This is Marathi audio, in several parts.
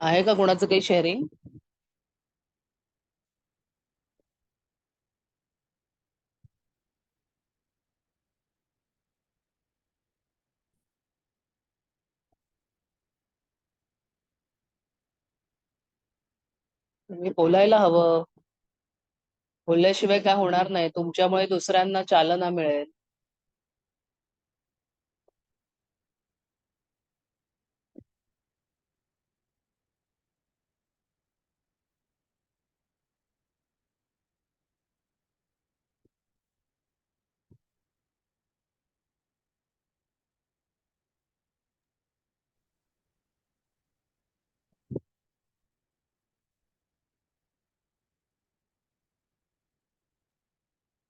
आहे का कोणाचं काही शेअरिंग? तुम्ही बोलायला हवं. बोलल्याशिवाय काय होणार नाही. तुमच्यामुळे दुसऱ्यांना चालना मिळेल.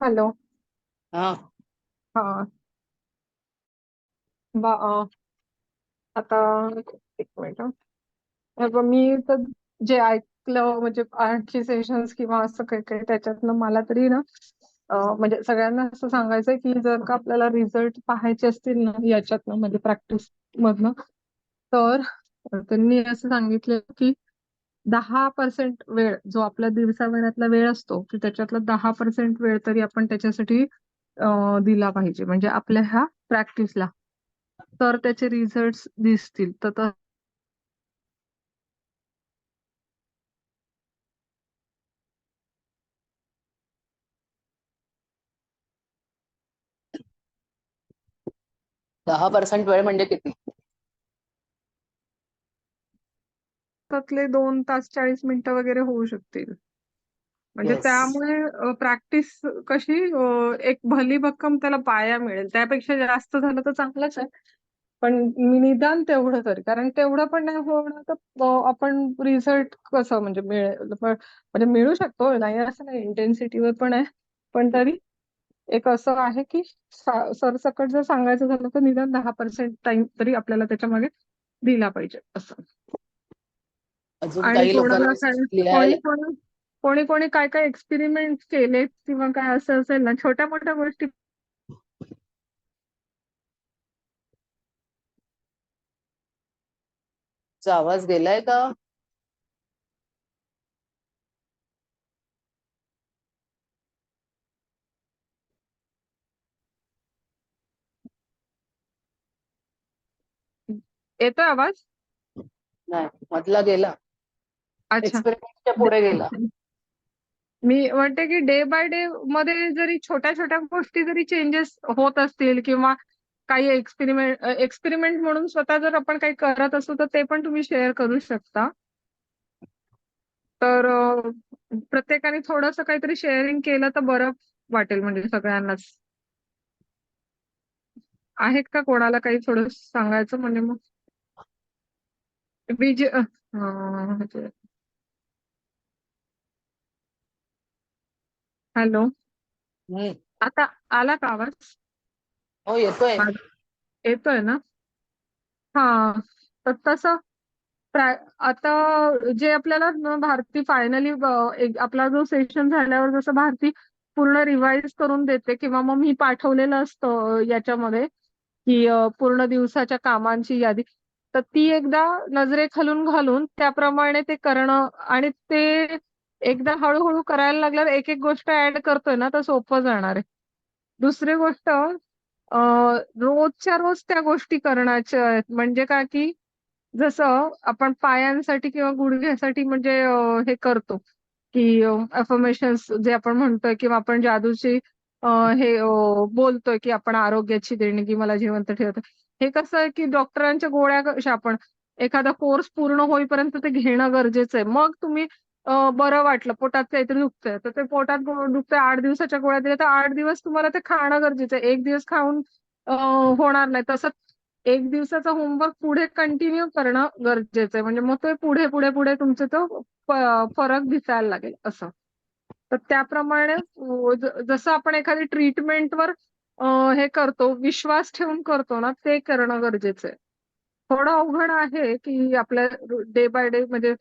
हॅलो. हा. हा. बा आता एक मिनिट हं. मी तर जे ऐकलं म्हणजे आर्टचे सेशन्स किंवा असं काही काही त्याच्यातनं मला तरी ना म्हणजे सगळ्यांना असं सांगायचंय की जर का आपल्याला रिझल्ट पाहायचे असतील ना याच्यातनं म्हणजे प्रॅक्टिस मधनं तर त्यांनी असं सांगितलं की 10% वेळ जो आपला दिवसाभरातला वेळ असतो की त्याच्यातला 10% वेळ तरी आपण त्याच्यासाठी दिला पाहिजे म्हणजे आपल्या ह्या प्रॅक्टिसला तर त्याचे रिझल्ट दिसतील. तर 10% वेळ म्हणजे किती? त्यातले 2 तास 40 मिनिटं वगैरे होऊ शकतील. म्हणजे येस. त्यामुळे प्रॅक्टिस कशी एक भली भक्कम त्याला पाया मिळेल. त्यापेक्षा जास्त झालं तर चांगलंच आहे. पण निदान तेवढं तरी कारण तेवढं पण नाही होणं तर आपण रिझल्ट कसं म्हणजे मिळेल म्हणजे मिळू शकतो नाही असं नाही इंटेन्सिटीवर पण आहे. पण तरी एक असं आहे की सरसकट जर सांगायचं झालं तर निदान 10% टाइम तरी आपल्याला त्याच्या मागे दिला पाहिजे असं. अजून आणि काही कोणाला लोकांनी काय कोणी लिहायला. कोणी कोणी कोणी काय काय एक्सपेरिमेंट केलेत किंवा काय असं असेल ना छोट्या मोठ्या गोष्टी चा आवाज गेलाय का? येतोय आवाज. नाही, मधला गेला. अच्छा. एक्सपेरिमेंटच्या पुढे गेला. मी म्हणते की डे बाय डे मध्ये जरी छोट्या छोट्या गोष्टी जरी चेंजेस होत असतील किंवा काही एक्सपेरिमेंट म्हणून स्वतः जर आपण काही करत असू तर ते पण तुम्ही शेअर करू शकता. तर प्रत्येकाने थोडंसं काहीतरी शेअरिंग केलं तर बरं वाटेल म्हणजे सगळ्यांनाच. आहेत का कोणाला काही थोडं सांगायचं म्हणजे मग बीज हॅलो. हम्म. आता आला का आवाज. हो, येतोय. येतोय ना. हा. तर तसं आता जे आपल्याला भारती फायनली आपला जो सेशन झाल्यावर जसं भारती पूर्ण रिवाइज करून देते किंवा मग मी पाठवलेलं असतं याच्यामध्ये की पूर्ण दिवसाच्या कामांची यादी तर ती एकदा नजरेखालून घालून त्याप्रमाणे ते करणं आणि ते एकदा हळूहळू करायला लागल्यावर एक एक गोष्ट ऍड करतोय ना तर सोपं जाणार आहे. दुसरी गोष्ट रोजच्या रोज त्या गोष्टी करण्याच्या आहेत म्हणजे काय की जसं आपण पायांसाठी किंवा गुडघ्यासाठी म्हणजे हे करतो की अफर्मेशन्स जे आपण म्हणतोय किंवा आपण जादूची हे बोलतोय की आपण आरोग्याची देणगी मला जिवंत ठेवत हे कसं आहे की डॉक्टरांच्या गोळ्या कशा आपण एखादा कोर्स पूर्ण होईपर्यंत ते घेणं गरजेचं आहे. मग तुम्ही बरं वाटलं पोटात काहीतरी दुखतंय तर ते पोटात दुखतंय 8 दिवसाच्या गोळ्या दिल्या तर 8 दिवस तुम्हाला ते खाणं गरजेचं आहे. 1 दिवस खाऊन होणार नाही. तसं 1 दिवसाचा होमवर्क पुढे कंटिन्यू करणं गरजेचं आहे म्हणजे मग ते पुढे पुढे पुढे तुमचं तो फरक दिसायला लागेल असं. तर त्याप्रमाणे जसं आपण एखादी ट्रीटमेंटवर हे करतो विश्वास ठेवून करतो ना ते करणं गरजेचं आहे. थोडं अवघड आहे की आपल्या डे बाय डे म्हणजे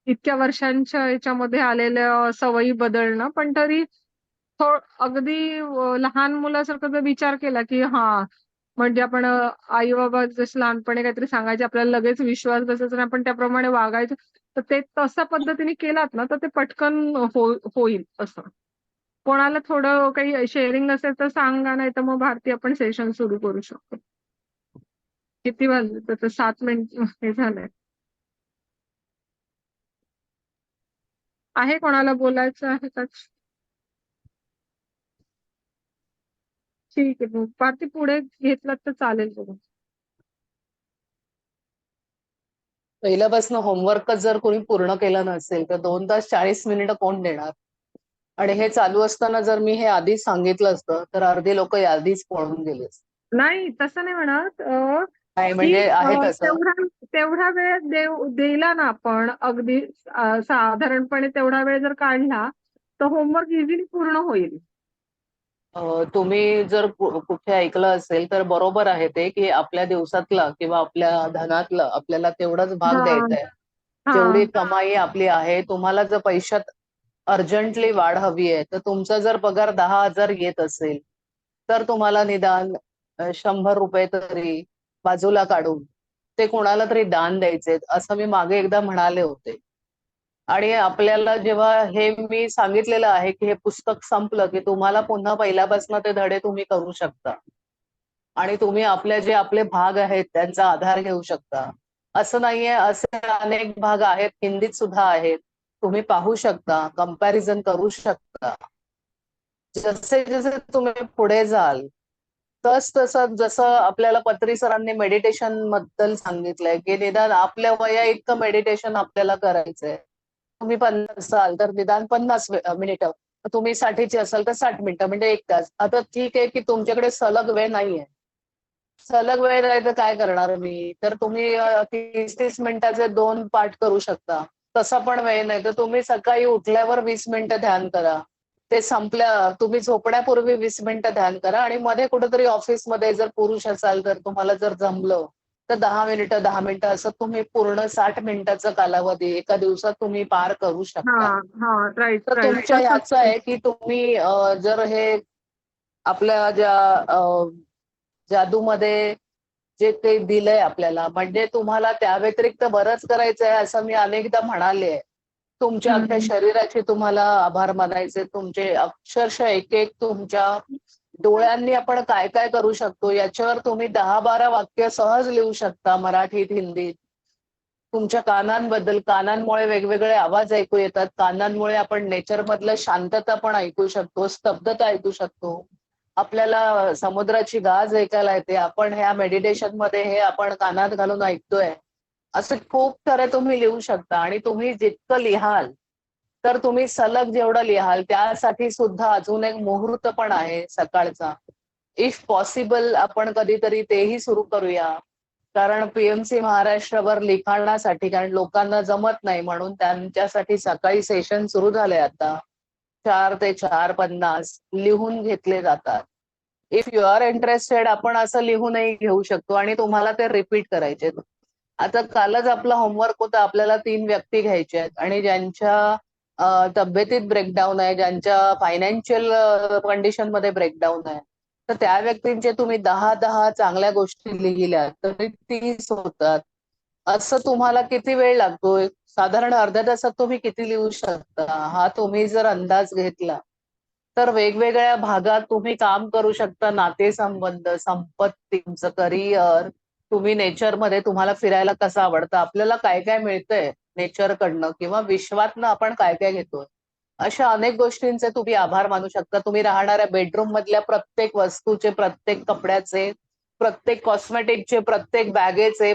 इतक्या वर्षांच्या याच्यामध्ये आलेल्या सवयी बदलणं पण तरी अगदी लहान मुलासारखं जर विचार केला की हा म्हणजे आपण आई बाबा जसं लहानपणी काहीतरी सांगायचे आपल्याला लगेच विश्वास बसायचा आणि आपण त्याप्रमाणे वागायचं. तर ते तशा पद्धतीने केलात ना तर ते पटकन होईल असं. कोणाला थोडं काही शेअरिंग नसेल तर सांगा, नाही तर मग भारती आपण सेशन सुरू करू शकतो. किती वाजले? तर 7 मिनिट हे झालंय. आहे कोणाला बोलायचं आहे का? ठीक आहे, मग भारती पुढे घेतलात तर चालेल बघा. पहिल्यापासून होमवर्कच जर कोणी पूर्ण केलं नसेल तर 2 तास 40 मिनिटं कोण देणार? आणि हे चालू असताना जर मी हे आधीच सांगितलं असतं तर अर्धी लोक आधीच पळून गेले असते. नाही तसं नाही म्हणत काय की म्हणजे आहे तसं. तेवढा तेवढा वेळ दिला ना आपण अगदी साधारणपणे तेवढा वेळ जर काढला तर होमवर्क इझिली पूर्ण होईल. तुम्ही जर कुठे ऐकलं असेल तर बरोबर आहे ते की आपल्या दिवसातला किंवा आपल्या धनातलं आपल्याला तेवढाच भाग हा द्यायचा आहे. हा जेवढी कमाई आपली आहे, तुम्हाला जर पैशात अर्जंटली वाढ हवी आहे तर तुमचा जर पगार 10,000 येत असेल तर तुम्हाला निदान 100 रुपये तरी बाजूला काढून ते कोणाला तरी दान द्यायचे, असं मी मागे एकदा म्हणाले होते. आणि आपल्याला जेव्हा हे मी सांगितलेलं आहे की हे पुस्तक संपलं की तुम्हाला पुन्हा पहिल्यापासून ते धडे तुम्ही करू शकता आणि तुम्ही आपले जे आपले भाग आहेत त्यांचा आधार घेऊ शकता. असं नाहीये, असे अनेक भाग आहेत, हिंदीत सुद्धा आहेत, तुम्ही पाहू शकता, कंपॅरिझन करू शकता. जसे जसे तुम्ही पुढे जाल तस तसं जसं आपल्याला पत्री सरांनी मेडिटेशन बद्दल सांगितलंय की निदान आपल्या वया इतकं मेडिटेशन आपल्याला करायचंय. तुम्ही 50 असाल तर निदान 50 मिनिटं, तुम्ही 60चे असाल तर 60 मिनिटं, म्हणजे 1 तास. आता ठीक आहे की तुमच्याकडे सलग वेळ नाहीये, सलग वेळ नाही तर काय करणार मी, तर तुम्ही 30-30 मिनिटाचे 2 पाठ करू शकता. तसा पण वेळ नाही तर तुम्ही सकाळी उठल्यावर 20 मिनिटं ध्यान करा. ते संपल्या तुम्ही झोपण्यापूर्वी 20 मिनिटं ध्यान करा आणि मध्ये कुठेतरी ऑफिसमध्ये जर पुरुष असाल तर तुम्हाला जर जमलं तर 10 मिनिटं 10 मिनिटं असं तुम्ही पूर्ण 60 मिनिटाचा कालावधी एका दिवसात तुम्ही पार करू हा शकता. हा राईट तर राईट तुमच्या ह्याचं तसंच. आहे की तुम्ही जर हे आपल्या ज्या जादूमध्ये जे काही दिलंय आपल्याला, म्हणजे तुम्हाला त्या व्यतिरिक्त बरंच करायचं आहे असं मी अनेकदा म्हणाले. तुमच्या अख्ख्या हम्म. शरीराचे तुम्हाला आभार मानायचे, तुमचे अक्षरशः एक एक तुमच्या डोळ्यांनी आपण काय काय करू शकतो याच्यावर तुम्ही 10-12 वाक्य सहज लिहू शकता, मराठीत हिंदीत. तुमच्या कानांबद्दल, कानांमुळे वेगवेगळे आवाज ऐकू येतात, कानांमुळे आपण नेचर मधलं शांतता पण ऐकू शकतो, स्तब्धता ऐकू शकतो, आपल्याला समुद्राची गाज ऐकायला येते, आपण ह्या मेडिटेशन मध्ये हे आपण कानात घालून ऐकतोय. असं खूप सारे तुम्ही लिहू शकता आणि तुम्ही जितकं लिहाल तर तुम्ही सलग जेवढं लिहाल त्यासाठी सुद्धा अजून एक मुहूर्त पण आहे सकाळचा. इफ पॉसिबल आपण कधीतरी तेही सुरू करूया. कारण पीएमसी महाराष्ट्रावर लिखाणासाठी, कारण लोकांना जमत नाही म्हणून त्यांच्यासाठी सकाळी सेशन सुरू झाले आता. 4 ते 4:50 लिहून घेतले जातात. इफ यू आर इंटरेस्टेड आपण असं लिहूनही घेऊ शकतो आणि तुम्हाला ते रिपीट करायचे. आता कालच आपला होमवर्क होता, आपल्याला 3 व्यक्ती घ्यायच्या आहेत आणि ज्यांच्या तब्येतीत ब्रेकडाऊन आहे, ज्यांच्या फायनान्शियल कंडिशन मध्ये ब्रेकडाऊन आहे, तर त्या व्यक्तींचे तुम्ही 10-10 चांगल्या गोष्टी लिहिल्या तरी 30 होतात. असं तुम्हाला किती वेळ लागतोय? साधारण अर्ध्या तासात तुम्ही किती लिहू शकता हा तुम्ही जर अंदाज घेतला तर वेगवेगळ्या भागात तुम्ही काम करू शकता. नातेसंबंध, संपत्ती, तुमचं करिअर, तुम्ही नेचरमध्ये तुम्हाला फिरायला कसं आवडतं, आपल्याला काय काय मिळतंय नेचरकडनं किंवा विश्वातनं आपण काय काय घेतोय, अशा अनेक गोष्टींचे तुम्ही आभार मानू शकता. तुम्ही राहणाऱ्या बेडरूम मधल्या प्रत्येक वस्तूचे, प्रत्येक कपड्याचे, प्रत्येक कॉस्मेटिकचे, प्रत्येक बॅगेचे,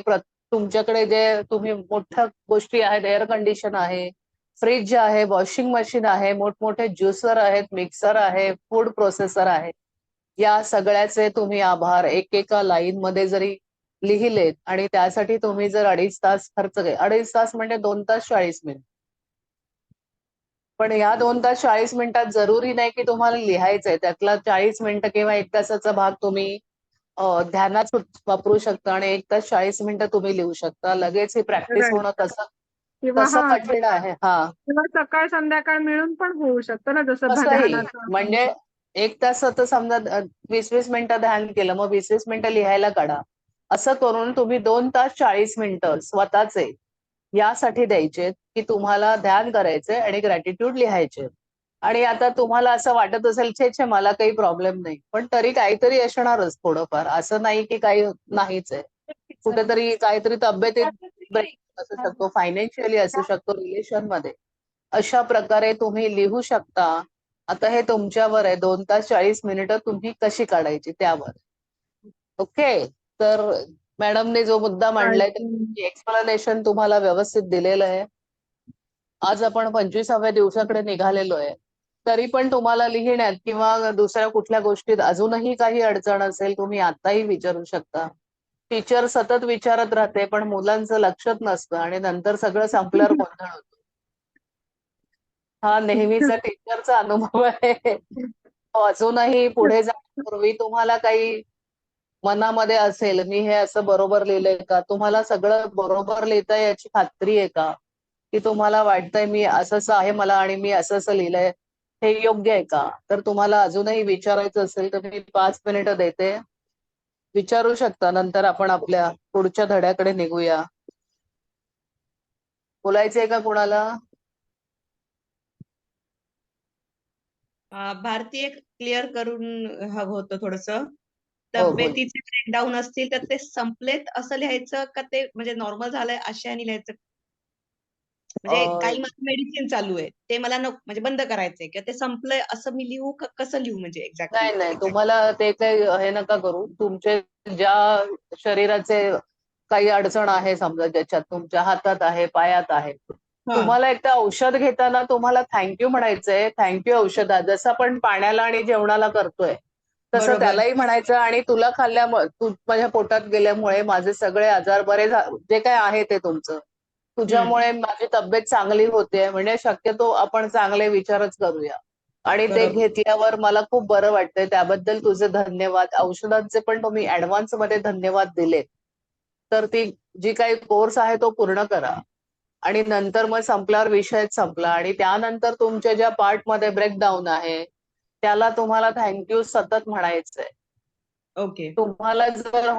तुमच्याकडे जे तुम्ही मोठ्या गोष्टी आहेत, एअर कंडिशन आहे, फ्रीज आहे, वॉशिंग मशीन आहे, मोठमोठे ज्युसर आहेत, मिक्सर आहे, फूड प्रोसेसर आहे, या सगळ्याचे तुम्ही आभार एकेका लाईन मध्ये जरी लिहिलेत आणि त्यासाठी तुम्ही जर 2.5 तास खर्च केले, 2.5 तास म्हणजे 2 तास 40 मिनिट, पण या 2 तास 40 मिनिटात जरुरी नाही की तुम्हाला लिहायचंय, त्यातला 40 मिनिटं किंवा 1 तासाचा भाग तुम्ही ध्यानात वापरू शकता आणि 1 तास 40 मिनिटं तुम्ही लिहू शकता. लगेच ही प्रॅक्टिस राईट. होणं तसं किंवा तसं हा कठीण आहे. हा किंवा सकाळ संध्याकाळ मिळून पण होऊ शकतं ना जसं कसंही ध्यानाचं म्हणजे आपण. एक तास तर समजा 20-20 मिनिटं ध्यान केलं, मग 20-20 मिनिटं लिहायला काढा. असं करून तुम्ही 2 तास 40 मिनिटं स्वतःचे यासाठी द्यायचे की तुम्हाला ध्यान करायचंय आणि ग्रॅटिट्यूड लिहायचे. आणि आता तुम्हाला असं वाटत असेल, छे छे मला काही प्रॉब्लेम नाही, पण तरी काहीतरी असणारच थोडंफार. असं नाही की काही नाहीच आहे. कुठेतरी काहीतरी तब्येतीत ब्रेक असू शकतो, फायनान्शियली असू शकतो, रिलेशन मध्ये. अशा प्रकारे तुम्ही लिहू शकता. आता हे तुमच्यावर आहे, 2 तास 40 मिनिटं तुम्ही कशी काढायची त्यावर. ओके. तर मॅडमने जो मुद्दा मांडलाय आणि एक्सप्लेनेशन तुम्हाला व्यवस्थित दिलेलं आहे. आज आपण 25व्या दिवसाकडे निघालेलो आहे. तरी पण तुम्हाला लिहिण्यात किंवा दुसऱ्या कुठल्या गोष्टीत अजूनही काही अडचण असेल, तुम्ही आताही विचारू शकता. टीचर सतत विचारत राहते, पण मुलांचं लक्षात नसतं आणि नंतर सगळं संपल्यावर गोंधळ होतो. हा नेहमीचा टीचरचा अनुभव आहे. अजूनही पुढे जाण्यापूर्वी तुम्हाला काही मनामध्ये असेल, मी हे असं बरोबर लिहिलंय का? तुम्हाला सगळं बरोबर लिहिताय याची खात्री आहे का? की तुम्हाला वाटतंय मी असंच आहे मला आणि मी असं लिहिलंय, हे योग्य आहे का? तर तुम्हाला अजूनही विचारायचं असेल तर मी 5 मिनिटं देते. विचारू शकता. नंतर आपण आपल्या पुढच्या धड्याकडे निघूया. बोलायचंय का कोणाला? भारतीय क्लिअर करून हवं होतं थोडंसं. हो बोल. तब्येतीचे ब्रेकडाऊन असतील तर ते संपलेत असं लिहायचं का ते म्हणजे नॉर्मल झालंय अशाने लिहायचं? म्हणजे काही माझं मेडिसिन चालू आहे. ते मला म्हणजे बंद करायचंय किंवा ते संपलंय असं मी लिहू का कसं लिहू म्हणजे एक्झॅक्टली? नाही नाही, तुम्हाला ते काही हे नका करू. तुमचे ज्या शरीराचे काही अडचण आहे, समजा ज्याच्यात तुमच्या हातात आहे, पायात आहे, तुम्हाला एकदा औषध घेताना तुम्हाला थँक्यू म्हणायचंय. थँक्यू औषधा. जसं आपण पाण्याला आणि जेवणाला करतोय तसं बरोबर. त्यालाही म्हणायचं. आणि तुला खाल्ल्यामुळे, तू माझ्या पोटात गेल्यामुळे माझे सगळे आजार बरे जे काय आहे ते तुमचं, तुझ्यामुळे माझी तब्येत चांगली होते. म्हणजे शक्यतो आपण चांगले विचारच करूया. आणि ते बरोबर. घेतल्यावर मला खूप बरं वाटतंय, त्याबद्दल तुझे धन्यवाद. औषधांचे पण तुम्ही ऍडव्हान्स मध्ये धन्यवाद दिलेत. तर ती जी काही कोर्स आहे तो पूर्ण करा. आणि नंतर मग संपल्यावर विषयच संपला. आणि त्यानंतर तुमच्या ज्या पार्ट मध्ये ब्रेकडाऊन आहे त्याला तुम्हाला थँक्यू सतत म्हणायचंय. ओके. तुम्हाला जर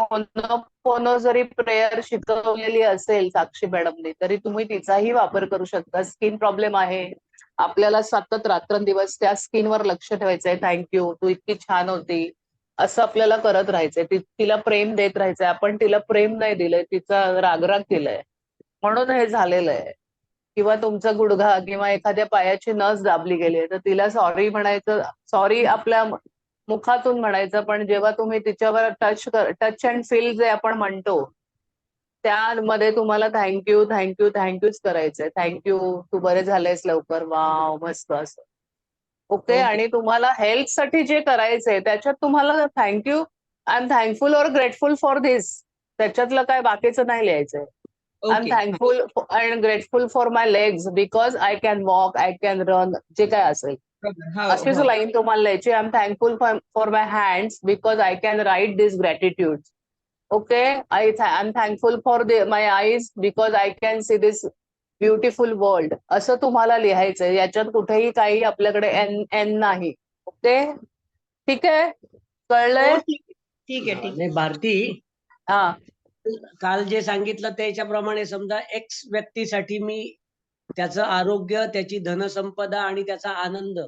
होनो जरी प्रेयर शिकवलेली असेल साक्षी मॅडमने, तरी तुम्ही तिचाही वापर करू शकता. स्किन प्रॉब्लेम आहे, आपल्याला सतत रात्रंदिवस त्या स्किनवर लक्ष ठेवायचंय. थँक्यू, तू इतकी छान होती, असं आपल्याला करत राहायचंय. तिला प्रेम देत राहायचंय. आपण तिला प्रेम नाही दिलंय, तिचा रागराग केलाय, म्हणून हे झालेलं आहे. किंवा तुमचा गुडघा किंवा एखाद्या पायाची नस दाबली गेली तर तिला सॉरी म्हणायचं. सॉरी आपल्या मुखातून म्हणायचं, पण जेव्हा तुम्ही तिच्यावर टच अँड फील जे आपण म्हणतो त्यामध्ये तुम्हाला थँक्यू थँक्यू थँक्यूच करायचंय. थँक्यू, तू बरे झालेस लवकर, वाव मस्त, असं. ओके. आणि तुम्हाला हेल्थसाठी जे करायचंय त्याच्यात तुम्हाला थँक्यू, आय एम थँकफुल और ग्रेटफुल फॉर धिस, त्याच्यातलं काय बाकीचं नाही लिहायचंय. I am okay. Thankful and grateful for my legs because I can walk, I can run, जे काय असेल हो, अशीच हो. लाईन तुम्हाला लिहायची. I am thankful for my hands because I can write this gratitude. Okay. I am thankful for my eyes because I can see this beautiful world. असं तुम्हाला लिहायचंय. याच्यात कुठेही काही आपल्याकडे एन एन नाही. ओके. ठीक आहे, कळलंय? हो, ठीक आहे. ठीक आहे, ठीक आहे. नाही भारती, हा. काल जे सांगितलं त्याच्याप्रमाणे समजा एक्स व्यक्तीसाठी मी त्याचं आरोग्य, त्याची धनसंपदा आणि त्याचा आनंद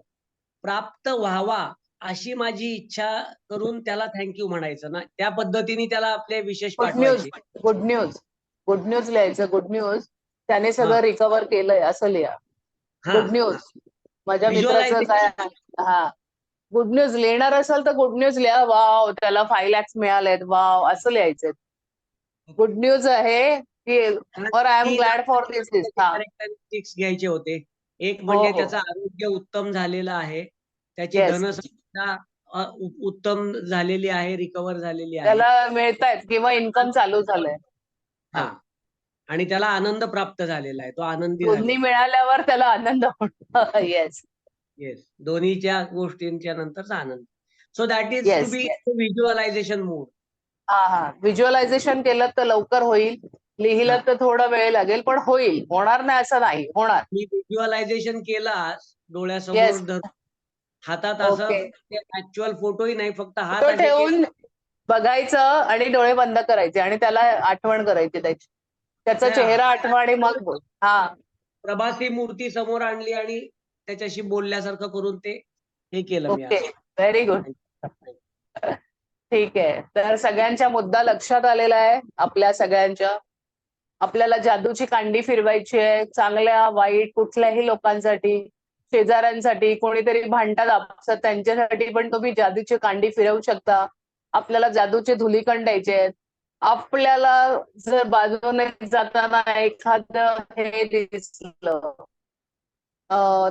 प्राप्त व्हावा अशी माझी इच्छा करून त्याला थँक्यू म्हणायचं ना. त्या पद्धतीने त्याला आपले विशेष गुड न्यूज, पाठवायचे. गुड न्यूज, गुड न्यूज लिहायचं. गुड न्यूज, त्याने हा सगळं रिकव्हर केलंय असं लिहा. हा गुड न्यूज. माझ्या मित्राचं काय, व्हिज्युअलायझेशन. हा, गुड न्यूज लिहिणार असेल तर गुड न्यूज लिहा. वाव, त्याला 5 lakhs मिळालेत, वाव, असं लिहायचं. गुड न्यूज आहे की और आय एम ग्लॅड फॉर दिस दिस. हा. कॅरेक्टरिस्टिक्स घ्यायचे होते. एक हो म्हणजे हो. त्याचं आरोग्य उत्तम झालेलं आहे, त्याची येस, धनसंपदा उत्तम झालेली आहे, रिकव्हर झालेली आहे. त्याला मिळतायत किंवा इन्कम चालू झालंय. हा, आणि त्याला आनंद प्राप्त झालेला आहे, तो आनंदी दोन्ही झालेला मिळाल्यावर त्याला आनंद होतो. येस, आहे. येस, दोन्हीच्या गोष्टींच्या नंतरचा आनंद. So that is two yes. B visualisation mode. हा हा, व्हिज्युअलायझेशन केलं तर लवकर होईल, लिहिलं तर थोडा वेळ लागेल, पण होईल. होणार नाही असं नाही, होणार. मी व्हिज्युअलायझेशन केला डोळ्यासमोर येस. धरून हातात असं ओके. ते ऍक्च्युअल फोटोही नाही, फक्त हात फोटो असे ठेवून बघायचं आणि डोळे बंद करायचे आणि त्याला आठवण करायची त्याची, त्याचा नाही, चेहरा आठवा आणि मग बोल. हा, प्रभासी मूर्ती समोर आणली आणि त्याच्याशी बोलल्यासारखं करून ते हे केलं मी ओके, असं. Very good. ठीक आहे, तर सगळ्यांच्या मुद्दा लक्षात आलेला आहे आपल्या सगळ्यांच्या. आपल्याला जादूची कांडी फिरवायची आहे, चांगल्या वाईट कुठल्याही लोकांसाठी, शेजाऱ्यांसाठी, कोणीतरी भांडतात आपसात त्यांच्यासाठी पण तुम्ही जादूची कांडी फिरवू शकता. आपल्याला जादूचे धुलीकण द्यायचे आहेत. आपल्याला जर बाजूने जाताना एखादं हे दिसलं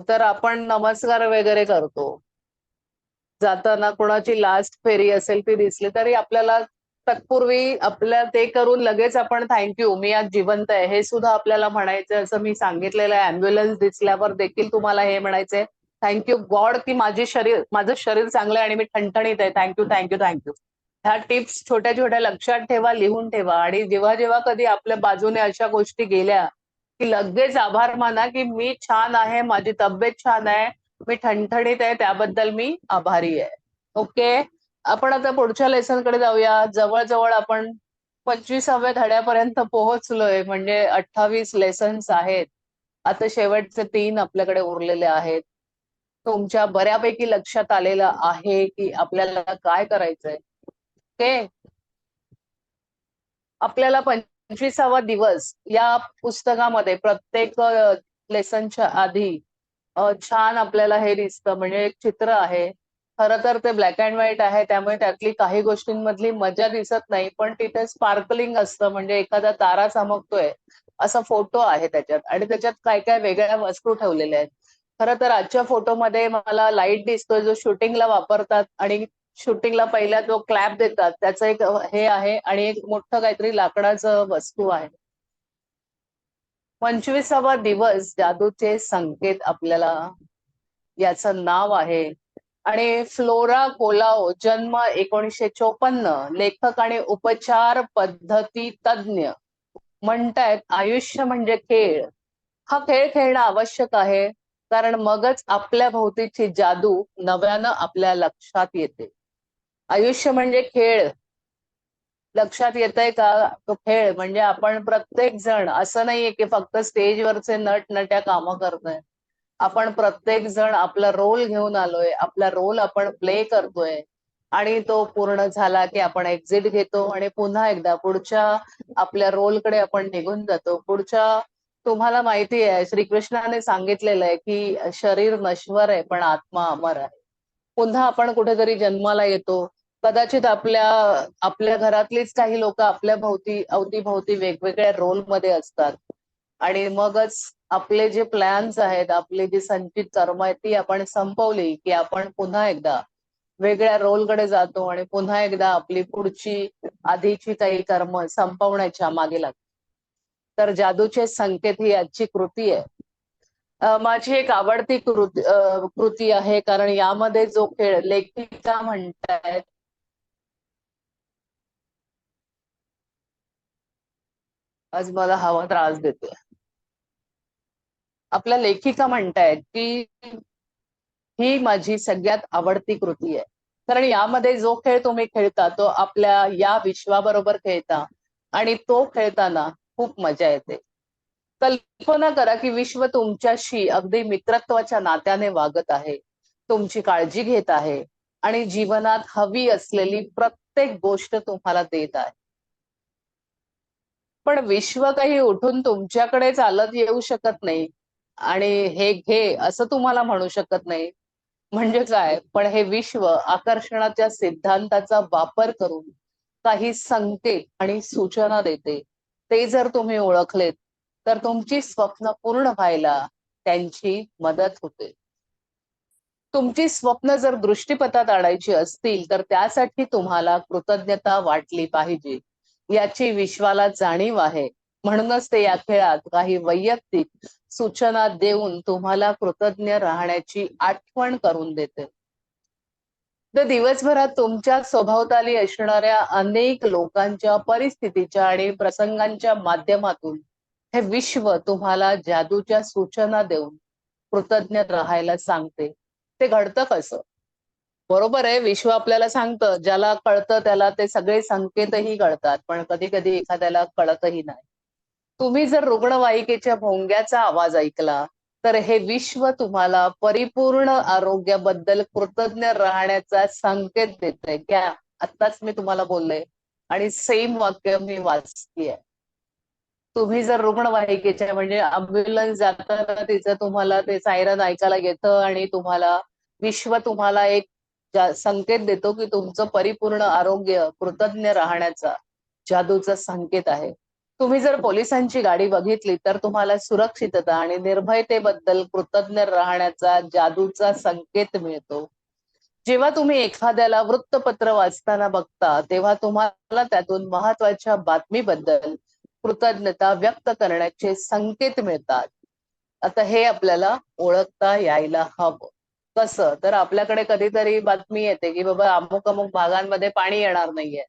तर आपण नमस्कार वगैरे करतो. जाताना कोणाची लास्ट फेरी असेल ती दिसली तरी आपल्याला तत्पूर्वी आपल्या ते करून लगेच आपण थँक्यू, मी आज जिवंत आहे, हे सुद्धा आपल्याला म्हणायचं. असं मी सांगितलेलं आहे, अँब्युलन्स दिसल्यावर देखील तुम्हाला हे म्हणायचंय, थँक्यू गॉड की माझं शरीर चांगलं आहे आणि मी ठणठणीत आहे. Thank you thank you thank you. ह्या टिप्स छोट्या छोट्या लक्षात ठेवा, लिहून ठेवा. आणि जेव्हा जेव्हा कधी आपल्या बाजूने अशा गोष्टी गेल्या की लगेच आभार माना की मी छान आहे, माझी तब्येत छान आहे, मी ठणठणीत आहे, त्याबद्दल मी आभारी आहे. ओके, आपण आता पुढच्या लेसनकडे जाऊया. जवळजवळ आपण 25व्या धड्यापर्यंत पोहोचलोय, म्हणजे 28 लेसन्स आहेत. आता शेवटचे 3 आपल्याकडे उरलेले आहेत. तुमच्या बऱ्यापैकी लक्षात आलेलं आहे की आपल्याला काय करायचंय. ओके, आपल्याला 25वा दिवस या पुस्तकामध्ये प्रत्येक लेसनच्या आधी छान आपल्याला हे दिसतं, म्हणजे एक चित्र आहे. खरं तर ते ब्लॅक अँड व्हाईट आहे, त्यामुळे त्यातली काही गोष्टींमधली मजा दिसत नाही, पण तिथे स्पार्कलिंग असतं, म्हणजे एखादा तारा चमकतोय असा फोटो आहे त्याच्यात, आणि त्याच्यात काय काय वेगळ्या वस्तू ठेवलेल्या आहेत. खरं तर आजच्या फोटोमध्ये मला लाईट दिसतोय जो शूटिंगला वापरतात, आणि शूटिंगला पहिला जो क्लॅप देतात त्याचं एक हे आहे, आणि एक मोठं काहीतरी लाकडाचं वस्तू आहे. 25वा दिवस जादूचे संकेत आपल्याला याचं नाव आहे. आणि फ्लोरा कोलाओ, जन्म 1954, लेखक आणि उपचार पद्धती तज्ञ, म्हणतायत आयुष्य म्हणजे खेळ. हा खेळ खेळणं आवश्यक आहे, कारण मगच आपल्या भोवतीची जादू नव्यानं आपल्या लक्षात येते. आयुष्य म्हणजे खेळ. लक्षात येतंय का? तो खेळ म्हणजे आपण प्रत्येक जण असं नाहीये की फक्त स्टेजवरचे नटनट्या कामं करतोय. आपण प्रत्येक जण आपला रोल घेऊन आलोय, आपला रोल आपण प्ले करतोय, आणि तो पूर्ण झाला की आपण एक्झिट घेतो आणि पुन्हा एकदा पुढच्या आपल्या रोलकडे आपण निघून जातो. पुढच्या, तुम्हाला माहिती आहे श्रीकृष्णाने सांगितलेलं आहे की शरीर नश्वर आहे पण आत्मा अमर आहे. पुन्हा आपण कुठेतरी जन्माला येतो. कदाचित आपल्या घरातलीच काही लोक आपल्या अवतीभोवती वेगवेगळ्या रोलमध्ये असतात, आणि मगच आपले जे प्लॅन्स आहेत, आपली जी संचित कर्म आहेत ती आपण संपवली की आपण पुन्हा एकदा वेगळ्या रोलकडे जातो आणि पुन्हा एकदा आपली पुढची आधीची काही कर्म संपवण्याच्या मागे लागतो. तर जादूचे संकेत ही आजची कृती आहे. माझी एक आवडती कृती आहे, कारण यामध्ये जो खेळ लेखिका म्हणतायत, आज मला हवा त्रास देते. आपल्या लेखिका म्हणतायत की ही माझी सगळ्यात आवडती कृती आहे, कारण यामध्ये जो खेळ तुम्ही खेळता तो आपल्या या विश्वाबरोबर खेळता, आणि तो खेळताना खूप मजा येते. कल्पना करा की विश्व तुमच्याशी अगदी मित्रत्वाच्या नात्याने वागत आहे, तुमची काळजी घेत आहे, आणि जीवनात हवी असलेली प्रत्येक गोष्ट तुम्हाला देत आहे. पण विश्व काही उठून तुमच्याकडे चालत येऊ शकत नाही आणि हे घे असं तुम्हाला म्हणू शकत नाही. म्हणजे काय, पण हे विश्व आकर्षणाच्या सिद्धांताचा वापर करून काही संकेत आणि सूचना देते. ते जर तुम्ही ओळखलेत तर तुमची स्वप्न पूर्ण व्हायला त्यांची मदत होते. तुमची स्वप्न जर दृष्टीपथात आणायची असतील तर त्यासाठी तुम्हाला कृतज्ञता वाटली पाहिजे, याची विश्वाला जाणीव आहे. म्हणूनच ते या खेळात काही वैयक्तिक सूचना देऊन तुम्हाला कृतज्ञ राहण्याची आठवण करून देते. तर दिवसभरात तुमच्या सभोवताली असणाऱ्या अनेक लोकांच्या, परिस्थितीच्या आणि प्रसंगांच्या माध्यमातून हे विश्व तुम्हाला जादूच्या सूचना देऊन कृतज्ञ राहायला सांगते. ते घडतं कसं? बरोबर आहे, विश्व आपल्याला सांगतं, ज्याला कळतं त्याला ते सगळे संकेतही कळतात, पण कधी कधी एखाद्याला कळतही नाही. तुम्ही जर रुग्णवाहिकेच्या भोंग्याचा आवाज ऐकला तर हे विश्व तुम्हाला परिपूर्ण आरोग्याबद्दल कृतज्ञ राहण्याचा संकेत देतंय. घ्या, आत्ताच मी तुम्हाला बोलले आणि सेम वाक्य मी वाचतीये. तुम्ही जर रुग्णवाहिकेच्या म्हणजे अम्ब्युलन्स जाताना तिचं तुम्हाला ते सायरन ऐकायला येतं आणि तुम्हाला विश्व तुम्हाला एक संकेत देतो की तुमचं परिपूर्ण आरोग्य कृतज्ञ राहण्याचा जादूचा संकेत आहे. तुम्ही जर पोलिसांची गाडी बघितली तर तुम्हाला सुरक्षितता आणि निर्भयतेबद्दल कृतज्ञ राहण्याचा जादूचा संकेत मिळतो. जेव्हा तुम्ही एखाद्याला वृत्तपत्र वाचताना बघता तेव्हा तुम्हाला त्यातून महत्वाच्या बातमीबद्दल कृतज्ञता व्यक्त करण्याचे संकेत मिळतात. आता हे आपल्याला ओळखता यायला हवं. कसं? तर आपल्याकडे कधीतरी बातमी येते की बाबा अमुक अमुक भागांमध्ये पाणी येणार नाहीये.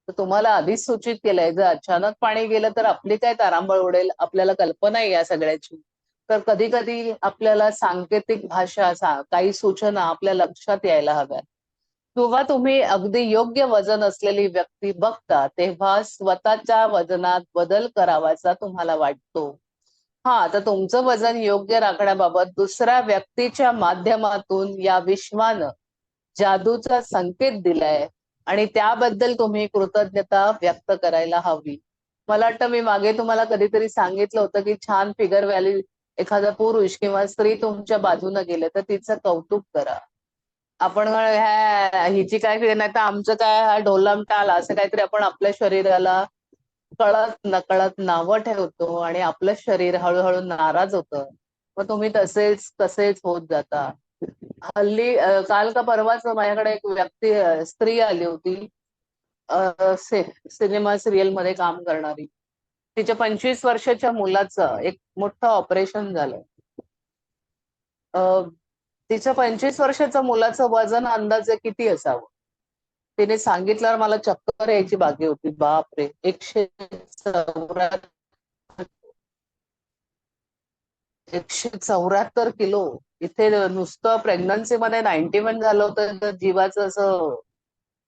तर तुम्हाला आधीच सूचित केलंय, जर अचानक पाणी गेलं तर आपली काय तारांबळ उडेल, आपल्याला कल्पना आहे या सगळ्याची. तर कधी कधी आपल्याला सांकेतिक भाषा काही सूचना आपल्या लक्षात यायला हव्यात. किंवा तुम्ही अगदी योग्य वजन असलेली व्यक्ती बघता तेव्हा स्वतःच्या वजनात बदल करावासा तुम्हाला वाटतो. हा, तर तुमचं वजन योग्य राखण्याबाबत दुसऱ्या व्यक्तीच्या माध्यमातून या विश्वानं जादूचा संकेत दिलाय आणि त्याबद्दल तुम्ही कृतज्ञता व्यक्त करायला हवी. मला वाटतं मी मागे तुम्हाला कधीतरी सांगितलं होतं की छान फिगर व्हॅल्यू एखादा पुरुष किंवा स्त्री तुमच्या बाजूने गेले तर तिचं कौतुक करा. आपण ह्या हिची काय नाही तर आमचं काय हा ढोलमटा आला असं काहीतरी आपण आपल्या शरीराला कळत नकळत नावं ठेवतो आणि आपलं शरीर हळूहळू नाराज होतं. मग तुम्ही तसेच तसेच होत जाता. हल्ली काल का परवाच माझ्याकडे एक व्यक्ती स्त्री आली होती, सिनेमा सिरियल मध्ये काम करणारी. तिच्या 25 वर्षाच्या मुलाचं एक मोठं ऑपरेशन झालं. तिच्या 25 वर्षाच्या मुलाचं वजन अंदाजे किती असावं? तिने सांगितल्यावर मला चक्कर यायची बाकी होती. बापरे, 174 किलो. इथे नुसतं प्रेग्नन्सी मध्ये 91 झालं होतं तर जीवाचं असं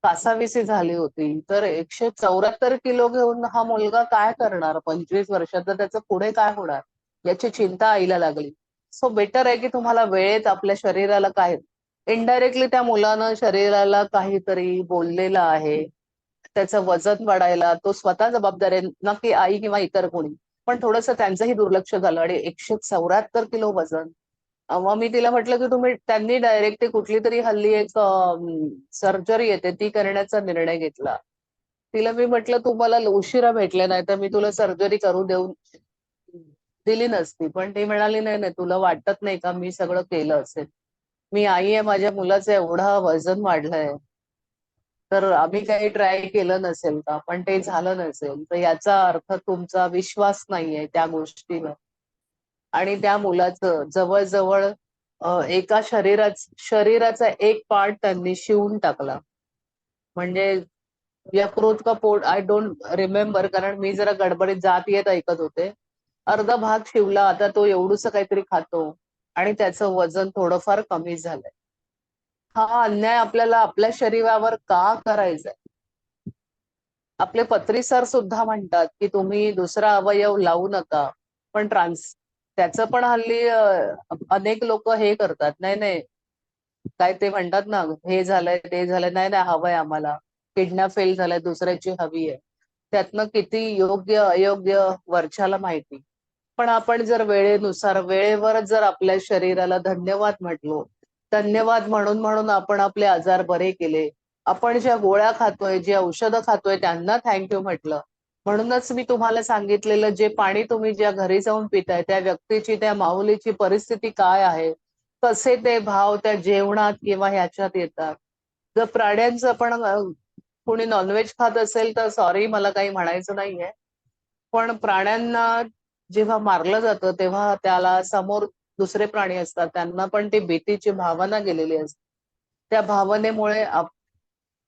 कासाविसी झाली होती. तर 174 किलो घेऊन हा मुलगा काय करणार 25 वर्षात, तर त्याचं पुढे काय होणार याची चिंता आईला लागली. सो बेटर आहे की तुम्हाला वेळेत आपल्या शरीराला काय, इनडायरेक्टली त्या मुलानं शरीराला काहीतरी बोललेलं आहे, त्याचं वजन वाढायला तो स्वतः जबाबदार आहे, ना की आई किंवा इतर कोणी. पण थोडंसं त्यांचंही दुर्लक्ष झालं आणि 174 किलो वजन. मग मी तिला म्हटलं की तुम्ही त्यांनी डायरेक्ट कुठली तरी हल्ली एक सर्जरी येते ती करण्याचा निर्णय घेतला. तिला मी म्हटलं तू मला उशिरा भेटले नाही तर मी तुला सर्जरी करू देऊन दिली नसती. पण ती म्हणाली नाही नाही, तुला वाटत नाही का मी सगळं केलं असेल. मी आई आहे, माझ्या मुलाचं एवढं वजन वाढलंय तर आम्ही काही ट्राय केलं नसेल का, पण ते झालं नसेल तर याचा अर्थ तुमचा विश्वास नाहीये त्या गोष्टीवर. आणि त्या मुलाचं जवळजवळ एका शरीराचा एक पार्ट त्यांनी शिवून टाकला. म्हणजे यकृत का पोट आय डोंट रिमेंबर, कारण मी जरा गडबडीत जात येत ऐकत होते. अर्धा भाग शिवला. आता तो एवढूस काहीतरी खातो आणि त्याचं वजन थोडंफार कमी झालंय. हा अन्याय आपल्याला आपल्या शरीरावर का करायचाय? आपले पत्री सर सुद्धा म्हणतात की तुम्ही दुसरा अवयव लावू नका, पण त्याचं पण हल्ली अनेक लोक हे करतात. नाही नाही, काय ते म्हणतात ना, हे झालंय ते झालंय, नाही नाही हवंय आम्हाला, किडनॅप फेल झालाय दुसऱ्याची हवी आहे. त्यातनं किती योग्य अयोग्य वरच्याला माहिती. पण आपण जर वेळेनुसार वेळेवर जर आपल्या शरीराला धन्यवाद म्हटलो, धन्यवाद म्हणून म्हणून आपण आपले आजार बरे केले, आपण ज्या गोळ्या खातोय जे औषधं खातोय त्यांना थँक्यू म्हटलं. म्हणूनच मी तुम्हाला सांगितलेलं जे पाणी तुम्ही ज्या घरी जाऊन पिताय त्या व्यक्तीची त्या माऊलीची परिस्थिती काय आहे, कसे ते भाव त्या जेवणात किंवा ह्याच्यात येतात. जर प्राण्यांचं पण कोणी नॉनव्हेज खात असेल तर सॉरी, मला काही म्हणायचं नाहीये, पण प्राण्यांना जेव्हा मारलं जातं तेव्हा त्याला समोर दुसरे प्राणी असतात, त्यांना पण ती भीतीची भावना गेलेली असते. त्या भावनेमुळे